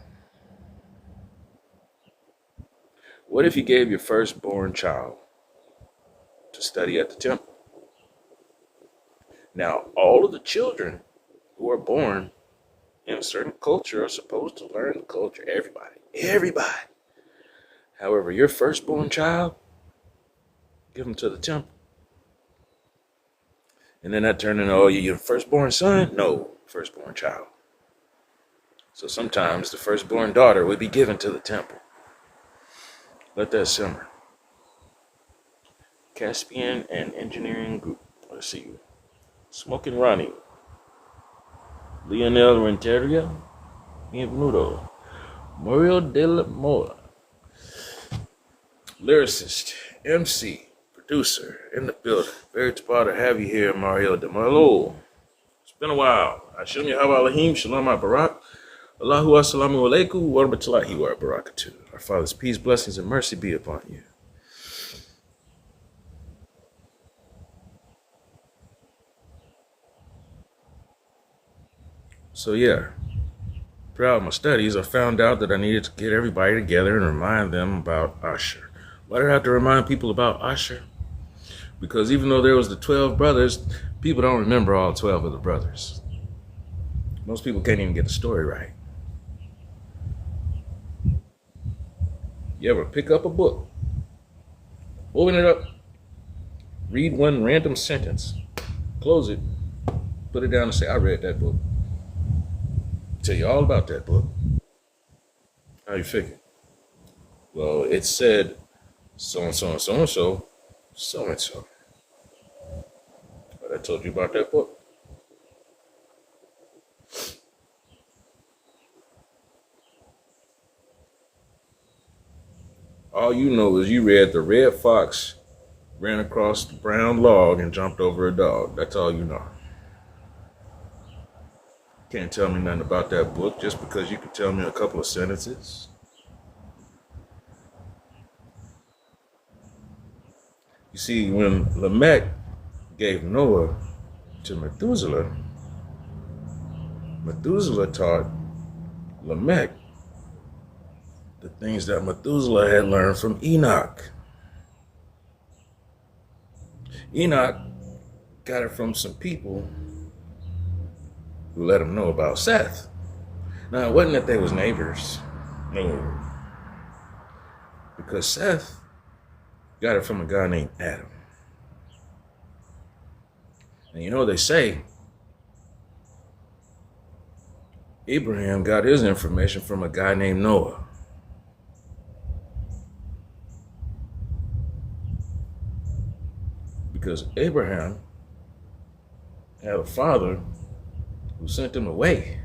Speaker 1: What if you gave your firstborn child to study at the temple? Now, all of the children who are born in a certain culture are supposed to learn the culture. Everybody. However, your firstborn child, give him to the temple. And then that turned into, oh, you're your firstborn son? No, firstborn child. So sometimes the firstborn daughter would be given to the temple. Let that simmer. Caspian and Engineering Group. Let's see. Smoking Ronnie. Lionel Renteria. Bienvenuto. Mario de la Mora. Lyricist, MC, producer, in the building. Very proud to have you here, Mario de Marlo. It's been a while. Hashem Yahweh Alahim, Shalom Barak. Allahu Assalamu Alaikum, wa rahmatullahi wa barakatuh. Our Father's peace, blessings, and mercy be upon you. So yeah, throughout my studies, I found out that I needed to get everybody together and remind them about Asher. Why did I have to remind people about Asher? Because even though there was the 12 brothers, people don't remember all 12 of the brothers. Most people can't even get the story right. You ever pick up a book, open it up, read one random sentence, close it, put it down and say, I read that book. Tell you all about that book. How you figure? Well, it said so-and-so and so-and-so, so-and-so. But I told you about that book. All you know is you read the red fox ran across the brown log and jumped over a dog. That's all you know. Can't tell me nothing about that book just because you can tell me a couple of sentences. You see, when Lamech gave Noah to Methuselah, Methuselah taught Lamech the things that Methuselah had learned from Enoch. Enoch got it from some people who let him know about Seth. Now, it wasn't that they was neighbors. No. Because Seth got it from a guy named Adam. And you know, they say Abraham got his information from a guy named Noah. Because Abraham had a father who sent him away.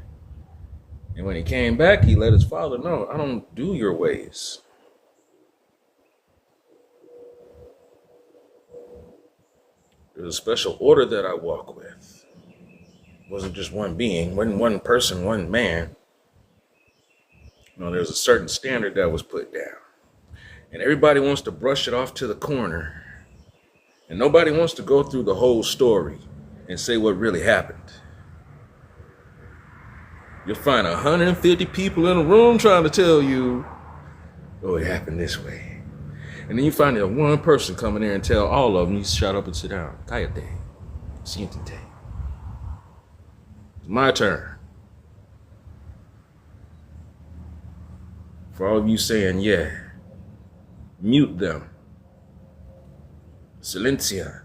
Speaker 1: And when he came back, he let his father know, I don't do your ways. There's a special order that I walk with. It wasn't just one being, wasn't one person, one man. No, there's a certain standard that was put down. And everybody wants to brush it off to the corner. And nobody wants to go through the whole story and say what really happened. You'll find 150 people in a room trying to tell you, oh, it happened this way. And then you find that one person coming there and tell all of them, you shut up and sit down. Cállate. Siéntate. It's my turn. For all of you saying, yeah, mute them. Silencia.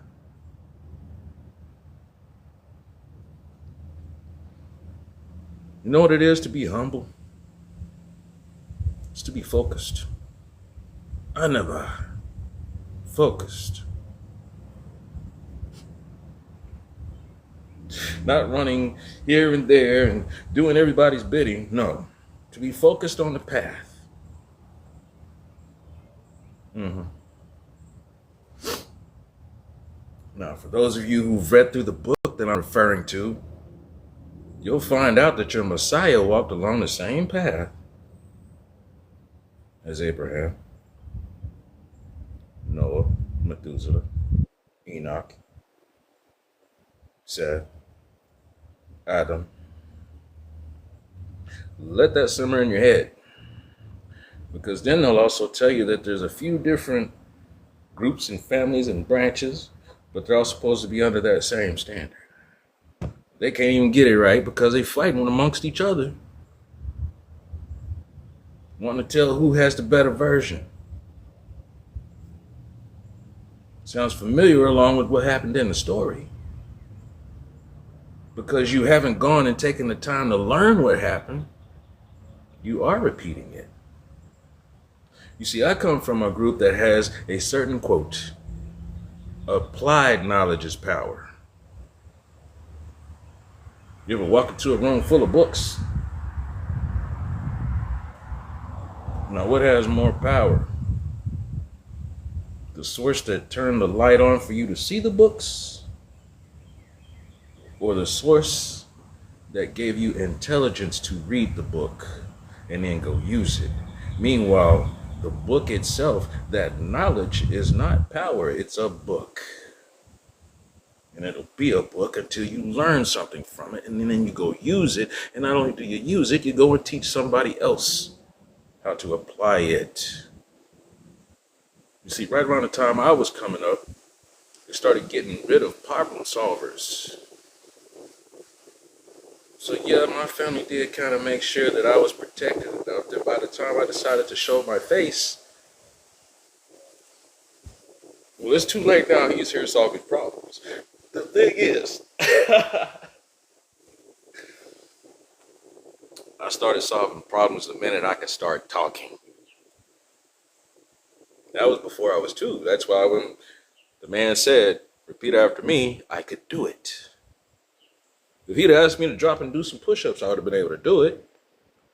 Speaker 1: You know what it is to be humble? It's to be focused. Anava. Focused. not running here and there and doing everybody's bidding. No, to be focused on the path. Now, for those of you who've read through the book that I'm referring to, you'll find out that your Messiah walked along the same path as Abraham, Noah, Methuselah, Enoch, Seth, Adam. Let that simmer in your head, because then they'll also tell you that there's a few different groups and families and branches, but they're all supposed to be under that same standard. They can't even get it right because they fighting amongst each other, wanting to tell who has the better version. Sounds familiar along with what happened in the story, because you haven't gone and taken the time to learn what happened. You are repeating it. You see, I come from a group that has a certain quote: applied knowledge is power. You ever walk into a room full of books? Now, what has more power? The source that turned the light on for you to see the books, or the source that gave you intelligence to read the book and then go use it? Meanwhile, the book itself, that knowledge, is not power, it's a book. And it'll be a book until you learn something from it, and then you go use it. And not only do you use it, you go and teach somebody else how to apply it. You see, right around the time I was coming up, they started getting rid of problem solvers. So yeah, my family did kind of make sure that I was protected enough that by the time I decided to show my face, well, it's too late now. He's here solving problems. The thing is, I started solving problems the minute I could start talking. That was before I was 2. That's why when the man said, repeat after me, I could do it. If he'd asked me to drop and do some push-ups, I would have been able to do it,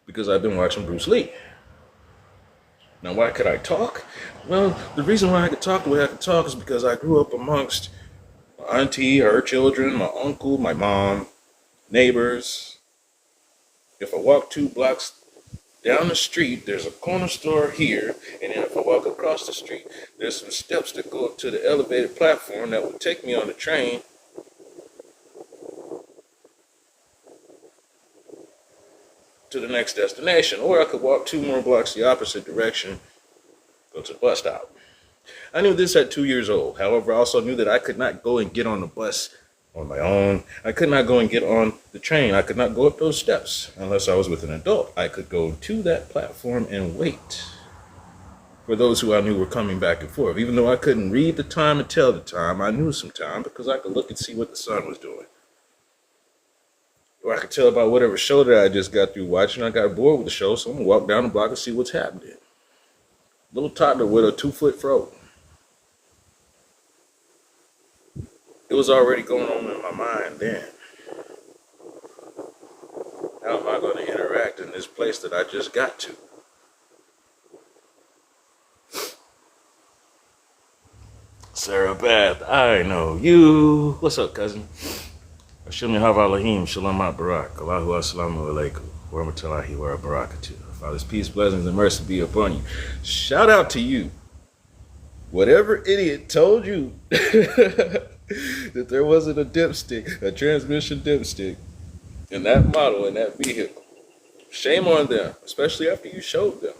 Speaker 1: because I've been watching Bruce Lee. Now, why could I talk? Well, the reason why I could talk the way I could talk is because I grew up amongst my auntie, her children, my uncle, my mom, neighbors. If I walk 2 blocks down the street, there's a corner store here, and then if I walk across the street, there's some steps that go up to the elevated platform that would take me on the train to the next destination. Or I could walk 2 more blocks the opposite direction, go to the bus stop. I knew this at 2 years old. However, I also knew that I could not go and get on the bus on my own. I could not go and get on the train. I could not go up those steps unless I was with an adult. I could go to that platform and wait for those who I knew were coming back and forth. Even though I couldn't read the time and tell the time, I knew some time because I could look and see what the sun was doing. Or I could tell about whatever show that I just got through watching. I got bored with the show, so I'm going to walk down the block and see what's happening. Little toddler with a 2-foot fro. It was already going on in my mind then. How am I going to interact in this place that I just got to? Sarah Beth, I know you. What's up, cousin? Hashem Yahav Elohim, Shalom Barak, Allahu Assalamu Alaikum, wa rahmatullahi wa barakatuh. Father's peace, blessings, and mercy be upon you. Shout out to you. Whatever idiot told you that there wasn't a dipstick, a transmission dipstick, in that model, in that vehicle, shame on them, especially after you showed them.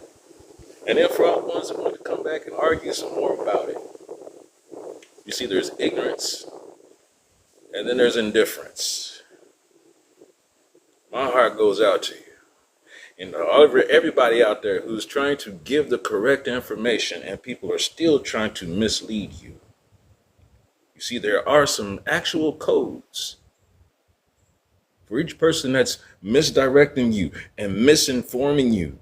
Speaker 1: And then for all the ones that want to come back and argue some more about it, you see, there's ignorance, and then there's indifference. My heart goes out to you. And everybody out there who's trying to give the correct information and people are still trying to mislead you. You see, there are some actual codes for each person that's misdirecting you and misinforming you.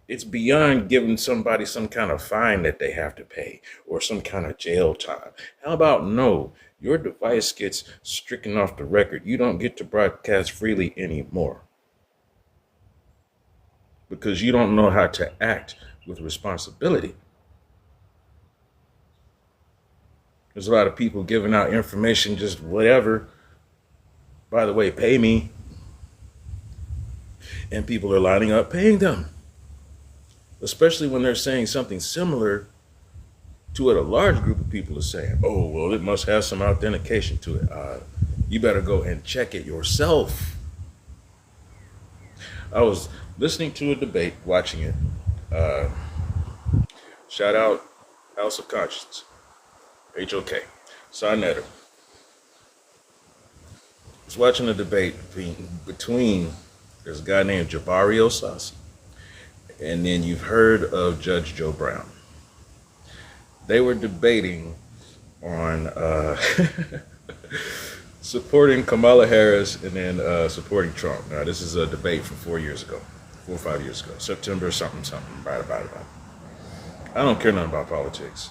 Speaker 1: It's beyond giving somebody some kind of fine that they have to pay or some kind of jail time. How about no? Your device gets stricken off the record. You don't get to broadcast freely anymore because you don't know how to act with responsibility. There's a lot of people giving out information just whatever. By the way, pay me. And people are lining up paying them. Especially when they're saying something similar to what a large group of people are saying. Oh, well, it must have some authentication to it. You better go and check it yourself. I was listening to a debate, watching it. Shout out House of Conscience, HOK, Sinetter. I was watching a debate between there's a guy named Jabari Osasi, and then you've heard of Judge Joe Brown. They were debating on supporting Kamala Harris and then supporting Trump. Now, this is a debate from 4 or 5 years ago, September something, right about it. I don't care nothing about politics.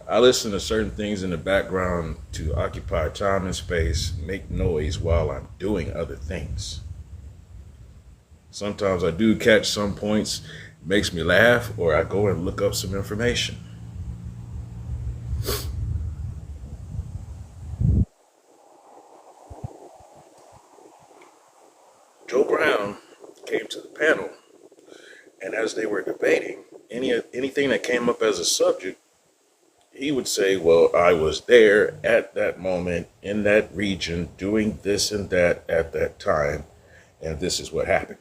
Speaker 1: I listen to certain things in the background to occupy time and space, make noise while I'm doing other things. Sometimes I do catch some points, makes me laugh, or I go and look up some information. Joe Brown came to the panel, and as they were debating, anything that came up as a subject, he would say, well, I was there at that moment in that region doing this and that at that time, and this is what happened.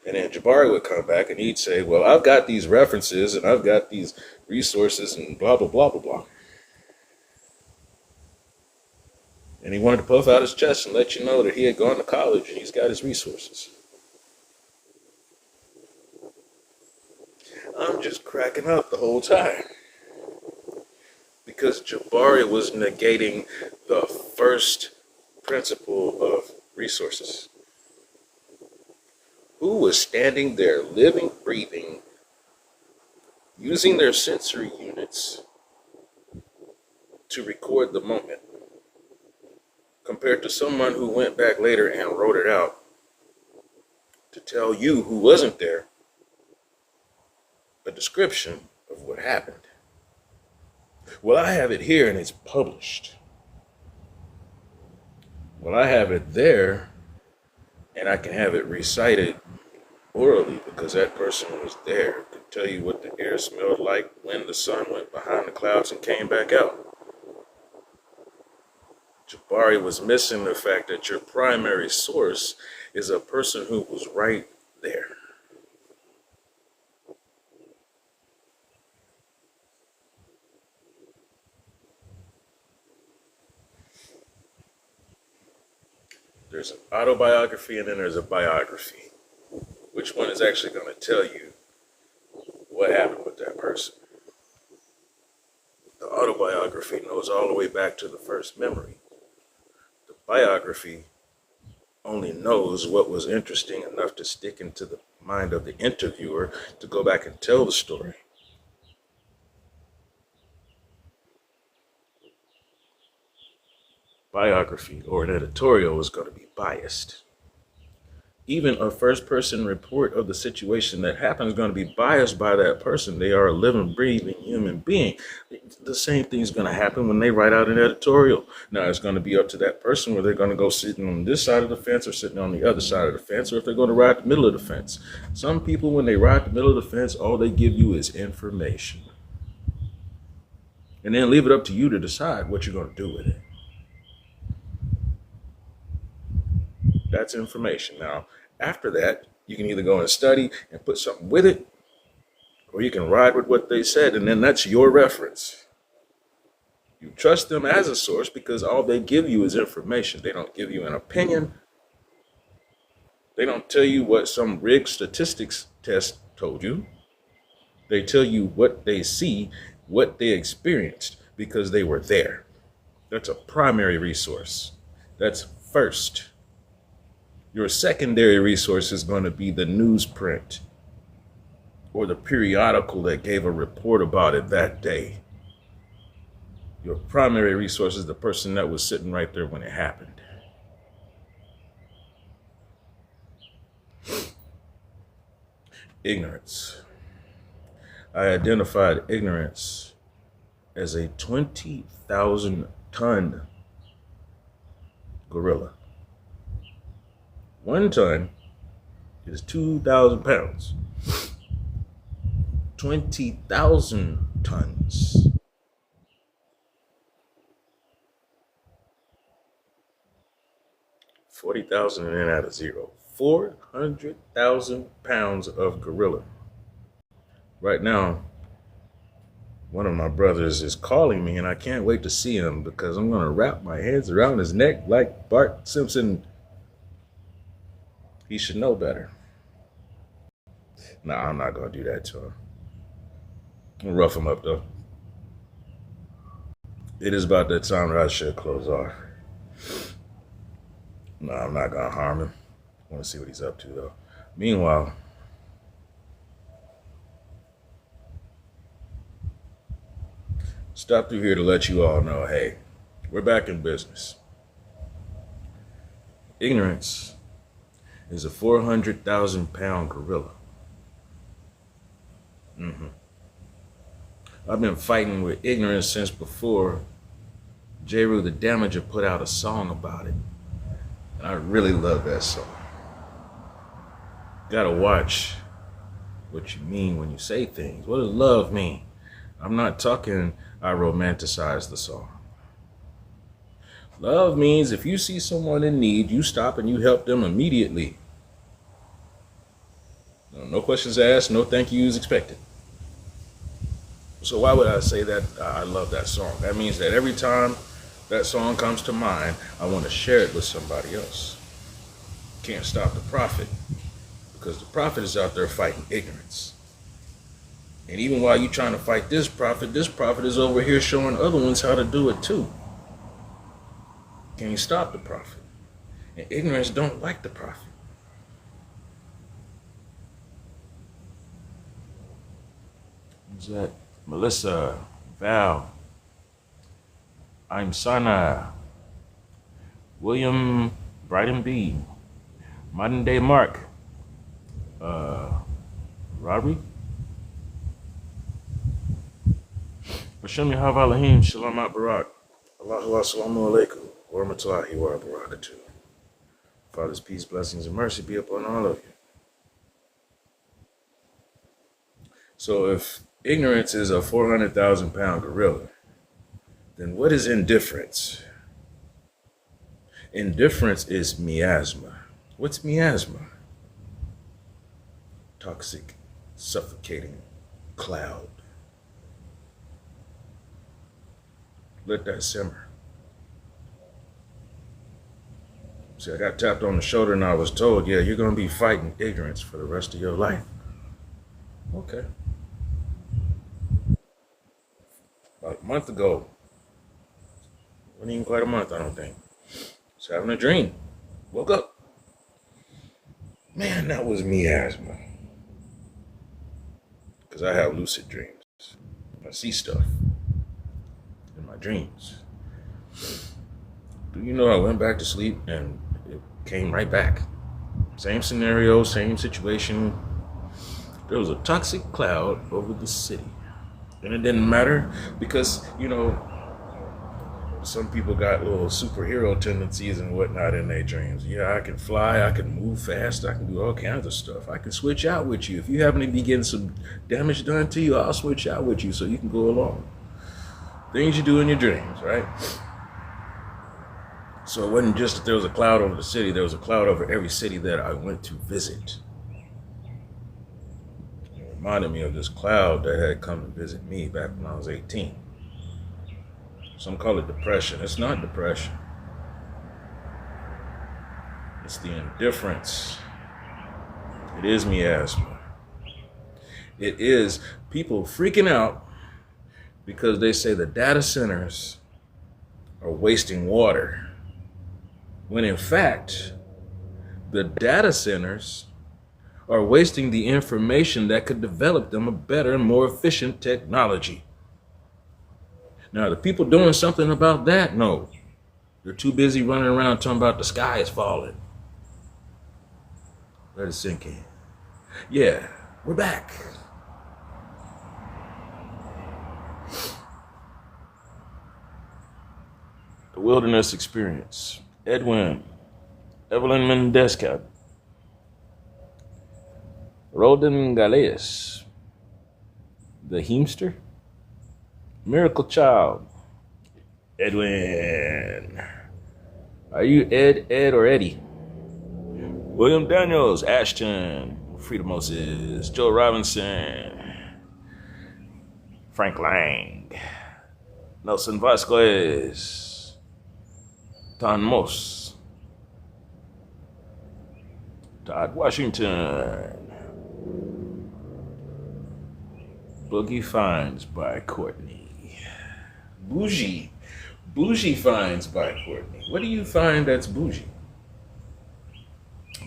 Speaker 1: And then Jabari would come back and he'd say, well, I've got these references and I've got these resources and blah, blah, blah, blah, blah. And he wanted to puff out his chest and let you know that he had gone to college and he's got his resources. I'm just cracking up the whole time. Because Jabari was negating the first principle of resources. Who was standing there living, breathing, using their sensory units to record the moment, compared to someone who went back later and wrote it out to tell you who wasn't there a description of what happened. Well, I have it here and it's published. Well, I have it there and I can have it recited orally because that person was there to tell you what the air smelled like when the sun went behind the clouds and came back out. Jabari was missing the fact that your primary source is a person who was right there. There's an autobiography and then there's a biography. Which one is actually going to tell you what happened with that person? The autobiography knows all the way back to the first memory. The biography only knows what was interesting enough to stick into the mind of the interviewer to go back and tell the story. Biography or an editorial is going to be biased. Even a first-person report of the situation that happened is going to be biased by that person. They are a living, breathing human being. The same thing is going to happen when they write out an editorial. Now, it's going to be up to that person whether they're going to go sitting on this side of the fence or sitting on the other side of the fence, or if they're going to ride the middle of the fence. Some people, when they ride the middle of the fence, all they give you is information. And then leave it up to you to decide what you're going to do with it. That's information. Now, after that, you can either go and study and put something with it, or you can ride with what they said, and then that's your reference. You trust them as a source because all they give you is information. They don't give you an opinion. They don't tell you what some rigged statistics test told you. They tell you what they see, what they experienced, because they were there. That's a primary resource. That's first. Your secondary resource is going to be the newsprint or the periodical that gave a report about it that day. Your primary resource is the person that was sitting right there when it happened. Ignorance. I identified ignorance as a 20,000 ton gorilla. 1 ton is 2,000 pounds. 20,000 tons. $40,000 and then add a zero. 400,000 pounds of gorilla. Right now, one of my brothers is calling me and I can't wait to see him because I'm going to wrap my hands around his neck like Bart Simpson. He should know better. Nah, I'm not going to do that to him. I'm going to rough him up though. It is about that time that I should close off. No, I'm not going to harm him. I want to see what he's up to though. Meanwhile, stop through here to let you all know, hey, we're back in business. Ignorance is a 400,000 pound gorilla. I've been fighting with ignorance since before Jeru the Damager put out a song about it. And I really love that song. Gotta watch what you mean when you say things. What does love mean? I'm not talking I romanticize the song. Love means if you see someone in need, you stop and you help them immediately. No questions asked, no thank yous expected. So why would I say that I love that song? That means that every time that song comes to mind, I want to share it with somebody else. Can't stop the prophet because the prophet is out there fighting ignorance. And even while you're trying to fight this prophet is over here showing other ones how to do it too. Can you stop the prophet? And ignorance don't like the prophet. Who's that? Melissa, Val, I'm Sana, William, Brighton B, Modern Day Mark, Robbery, Hashem Yahav Alahim, Shalom Barak, Allahu Assalamu Alaikum, wa rahmatullahi wa barakatuh. Father's peace, blessings, and mercy be upon all of you. So if ignorance is a 400,000 pound gorilla, then what is indifference? Indifference is miasma. What's miasma? Toxic, suffocating cloud. Let that simmer. See, I got tapped on the shoulder and I was told, yeah, you're going to be fighting ignorance for the rest of your life. Okay. About a month ago, wasn't even quite a month, I don't think. Was having a dream. Woke up. Man, that was miasma. Because I have lucid dreams. I see stuff in my dreams. Do you know I went back to sleep and it came right back? Same scenario, same situation. There was a toxic cloud over the city. And it didn't matter because, you know, some people got little superhero tendencies and whatnot in their dreams. Yeah, I can fly, I can move fast, I can do all kinds of stuff. I can switch out with you. If you happen to be getting some damage done to you, I'll switch out with you so you can go along. Things you do in your dreams, right? So it wasn't just that there was a cloud over the city, there was a cloud over every city that I went to visit. It reminded me of this cloud that had come to visit me back when I was 18. Some call it depression. It's not depression. It's the indifference. It is miasma. It is people freaking out because they say the data centers are wasting water. When in fact, The data centers are wasting the information that could develop them a better and more efficient technology. Now, the people doing something about that, no. They're too busy running around talking about the sky is falling. Let it sink in. Yeah, we're back. The Wilderness Experience. Edwin. Evelyn Mendesca. Roden Galeas. The Heemster. Miracle Child. Edwin. Are you Ed, or Eddie? William Daniels, Ashton, Frida Moses, Joe Robinson, Frank Lang, Nelson Vasquez, Don Moss, Todd Washington, Boogie Finds by Courtney, Bougie Finds by Courtney. What do you find that's bougie?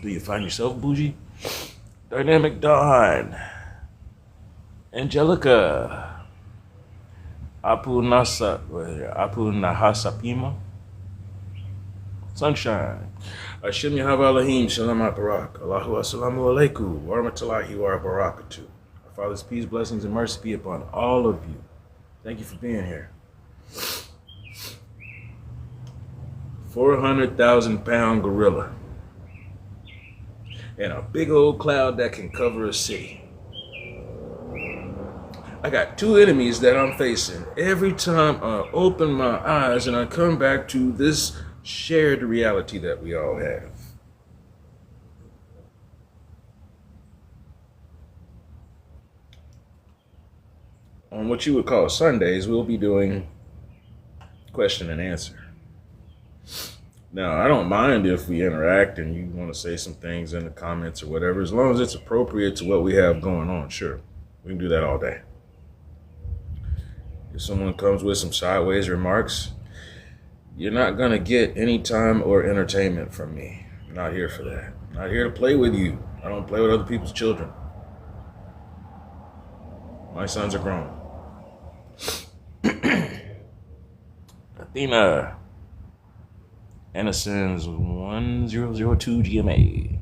Speaker 1: Do you find yourself bougie? Dynamic Dawn. Angelica. Apu Nahasapima. Sunshine. Hashem Yahweh Elohim Shalom Barak. Allahu Assalamu Alaikum. Wa Rahmatullahi wa Barakatuh. Our Father's peace, blessings, and mercy be upon all of you. Thank you for being here. 400,000-pound gorilla. And a big old cloud that can cover a city. I got two enemies that I'm facing every time I open my eyes and I come back to this shared reality that we all have. On what you would call Sundays, we'll be doing question and answer. Now, I don't mind if we interact and you want to say some things in the comments or whatever, as long as it's appropriate to what we have going on. Sure, we can do that all day. If someone comes with some sideways remarks, you're not going to get any time or entertainment from me. I'm not here for that. I'm not here to play with you. I don't play with other people's children. My sons are grown. Athena. Anderson's 1002 GMA.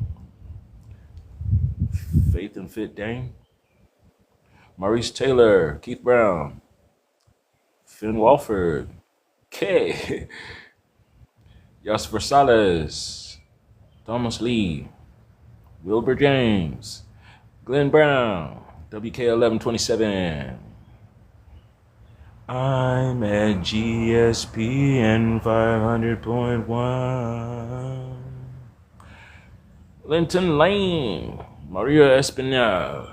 Speaker 1: Faith and Fit Dame. Maurice Taylor. Keith Brown. Finn Walford. K. Yasser Salas. Thomas Lee. Wilbur James. Glenn Brown. WK1127. I'm at GSPN 500.1. Linton Lane. Maria Espinal.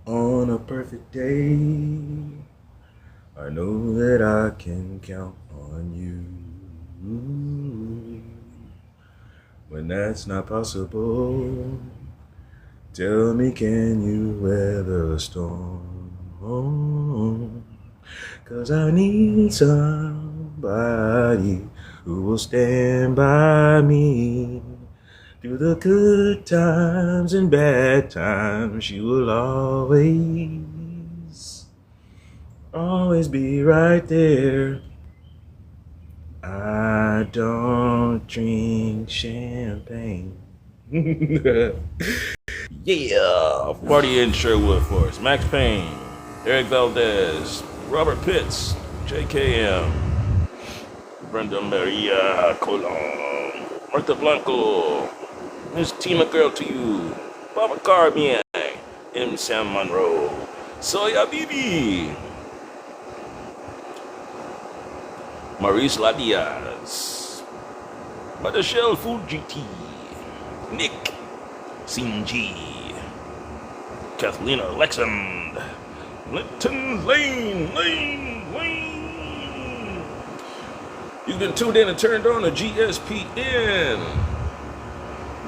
Speaker 1: On a perfect day, I know that I can count on you. When that's not possible, tell me, can you weather a storm? 'Cause I need somebody who will stand by me through the good times and bad times. She will always be right there. I don't drink champagne. Yeah, party in Sherwood Forest. Max Payne, Eric Valdez, Robert Pitts, JKM, Brenda Maria Colon, Martha Blanco, Miss Tima Girl to You, Baba Carbian, M. Sam Monroe, Soya Bibi, Maurice Ladiaz, Madashell Food GT, Nick, Sinji, Kathleen Alexand, Linton Lane. You've been tuned in and turned on to GSPN.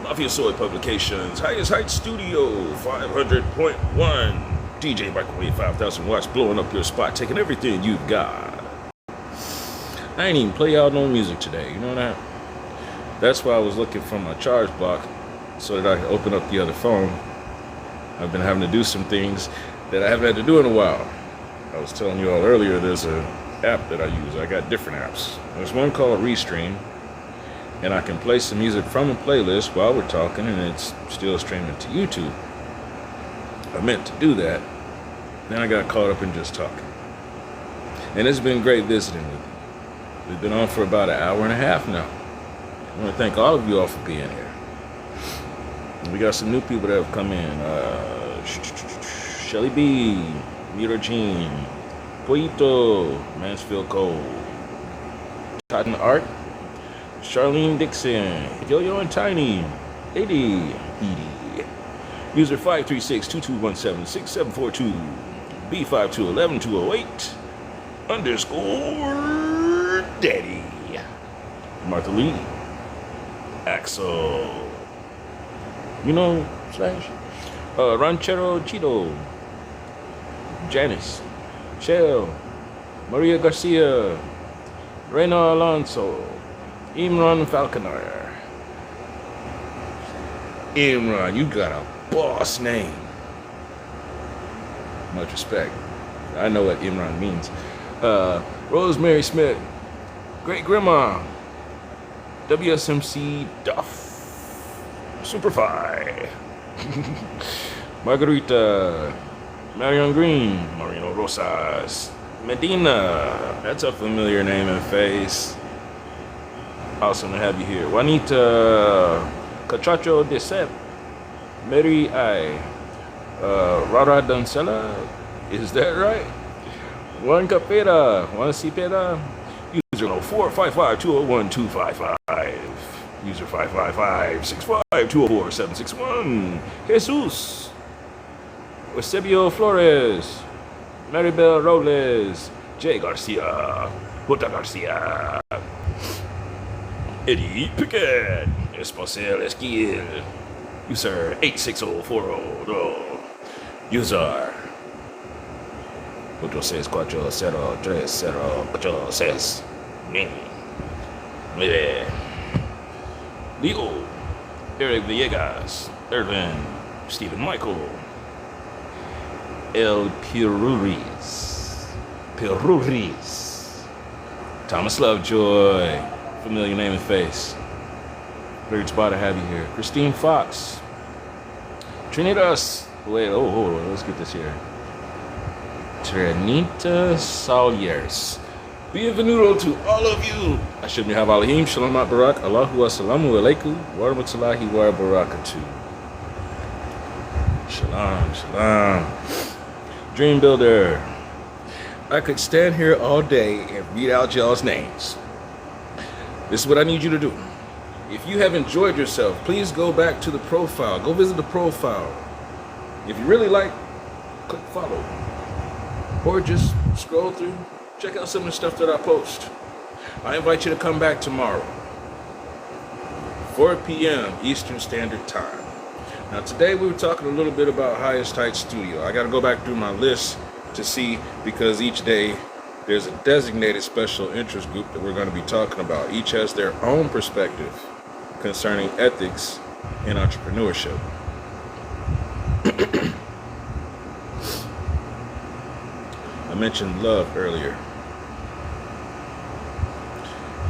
Speaker 1: Mafia Soy Publications, Highest Heights Studio, 500.1. DJ Microwave 5,000 watts, blowing up your spot, taking everything you've got. I ain't even play out no music today, you know that? That's why I was looking for my charge block so that I could open up the other phone. I've been having to do some things that I haven't had to do in a while. I was telling you all earlier, there's an app that I use. I got different apps. There's one called Restream, and I can play some music from a playlist while we're talking, and it's still streaming to YouTube. I meant to do that, then I got caught up in just talking. And it's been great visiting with you. We've been on for about an hour and a half now. I want to thank all of you all for being here. And we got some new people that have come in. Shelly B, Muter Jean, Poito, Mansfield Cole, Totten Art, Charlene Dixon, Yo-Yo and Tiny, Edie, User 536-2217-6742, B52-11208, _ Daddy, Martha Lee, Axel, slash, Ranchero Cheeto, Janice, Shell, Maria Garcia, Reina Alonso, Imran Falconer. Imran, you got a boss name. Much respect. I know what Imran means. Rosemary Smith, Great Grandma, WSMC Duff, Superfly, Margarita, Marion Green, Marino Rosas, Medina, that's a familiar name and face. Awesome to have you here. Juanita, Catracho de Sep, Mary I, Rara Dancela, is that right? Juan Capera, Juan Cipeda, user 455-201-255, user 555-65204-761, Jesus, Eusebio Flores, Maribel Robles, Jay Garcia, Jota Garcia, Eddie Piquet, Esposel Esquiel, user 86040, user 864030869. Leo, Eric Villegas, Irvin, Stephen Michael, El Piruris, Thomas Lovejoy, familiar name and face. Very spot to have you here. Christine Fox, Trinitas, wait, hold on, let's get this here. Trinita Salyers. Bienvenido to all of you. Hashem Yahav Alahim, Shalom Barak, Allahu Assalamu Alaikum, wa rahmatullahi wa barakatuh. Shalom. Dream Builder. I could stand here all day and read out y'all's names. This is what I need you to do. If you have enjoyed yourself, please go back to the profile. Go visit the profile. If you really like, click follow. Or just scroll through, check out some of the stuff that I post. I invite you to come back tomorrow, 4 p.m. Eastern Standard Time. Now today we were talking a little bit about Highest Heights Studio. I got to go back through my list to see, because each day there's a designated special interest group that we're going to be talking about. Each has their own perspective concerning ethics in entrepreneurship. I mentioned love earlier.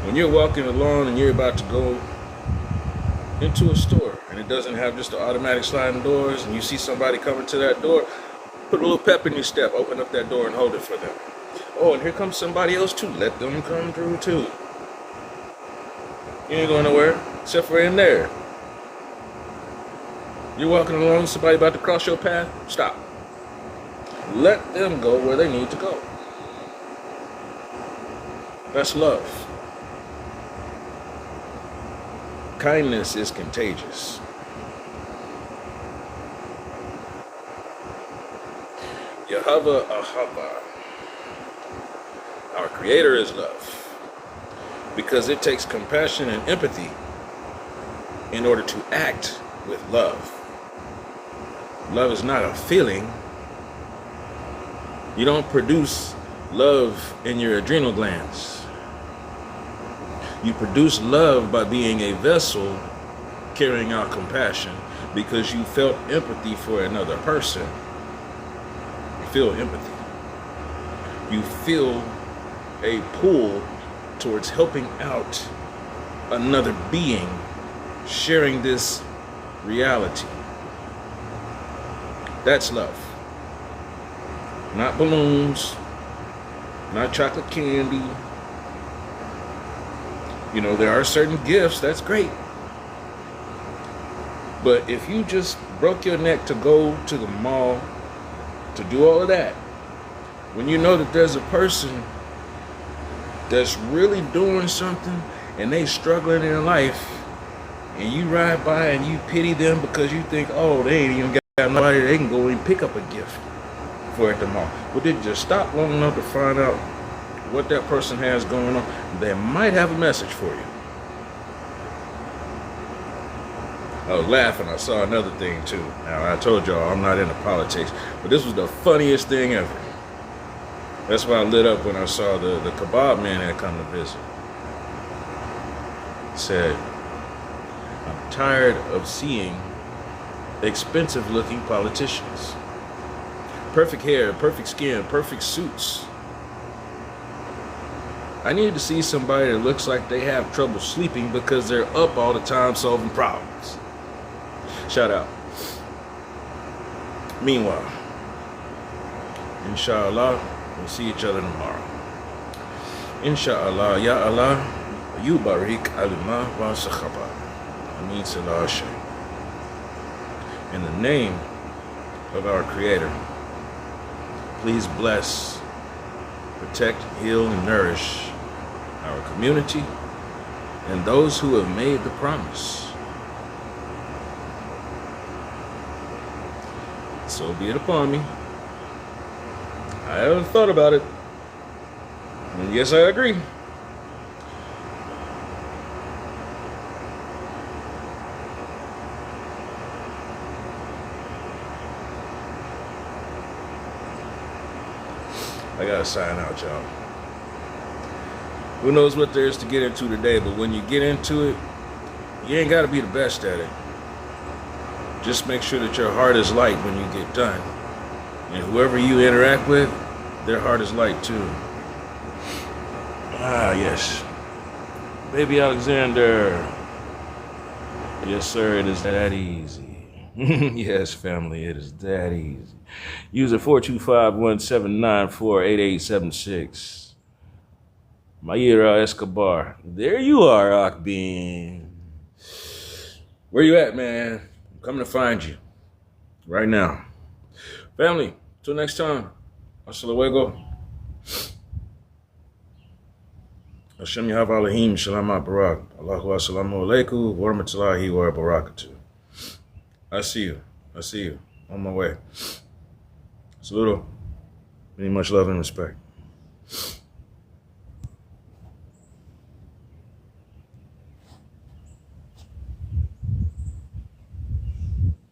Speaker 1: When you're walking along and you're about to go into a store and it doesn't have just the automatic sliding doors, and you see somebody coming to that door, put a little pep in your step, open up that door and hold it for them. Oh, and here comes somebody else too. Let them come through too. You ain't going nowhere except for in there. You're walking along, somebody about to cross your path, stop. Let them go where they need to go. That's love. Kindness is contagious. Yahava Ahava. Our Creator is love. Because it takes compassion and empathy in order to act with love. Love is not a feeling. You don't produce love in your adrenal glands. You produce love by being a vessel carrying out compassion because you felt empathy for another person. You feel empathy. You feel a pull towards helping out another being sharing this reality. That's love. Not balloons, not chocolate candy. You know, there are certain gifts, that's great. But if you just broke your neck to go to the mall to do all of that, when you know that there's a person that's really doing something and they struggling in life, and you ride by and you pity them because you think, oh, they ain't even got nobody, they can go and pick up a gift for at the mall. But they just stop long enough to find out what that person has going on. They might have a message for you. I was laughing. I saw another thing too. Now, I told y'all I'm not into politics, but this was the funniest thing ever. That's why I lit up when I saw the kebab man had come to visit. He said, I'm tired of seeing expensive looking politicians. Perfect hair, perfect skin, perfect suits. I need to see somebody that looks like they have trouble sleeping because they're up all the time solving problems. Shout out. Meanwhile, inshallah, we'll see each other tomorrow. Inshallah, ya Allah, yubarik alima wa sakhaba. Amin salah shay. In the name of our Creator, please bless, protect, heal, and nourish our community and those who have made the promise. So be it upon me. I haven't thought about it. And yes, I agree. I gotta sign out, y'all. Who knows what there is to get into today, but when you get into it, you ain't gotta be the best at it. Just make sure that your heart is light when you get done. And whoever you interact with, their heart is light too. Ah, yes. Baby Alexander. Yes, sir, it is that easy. Yes, family, it is that easy. User 425-1794-8876. Mayira Escobar. There you are, Akbin. Where you at, man? I'm coming to find you. Right now. Family, till next time. Hasta luego. Hashem Yahav Alahim Shalamat Barak. Allahu Assalamu Alaikum wa Rahmatullahi wa Barakatuh. I see you. I see you. On my way. Saludo. Many much love and respect.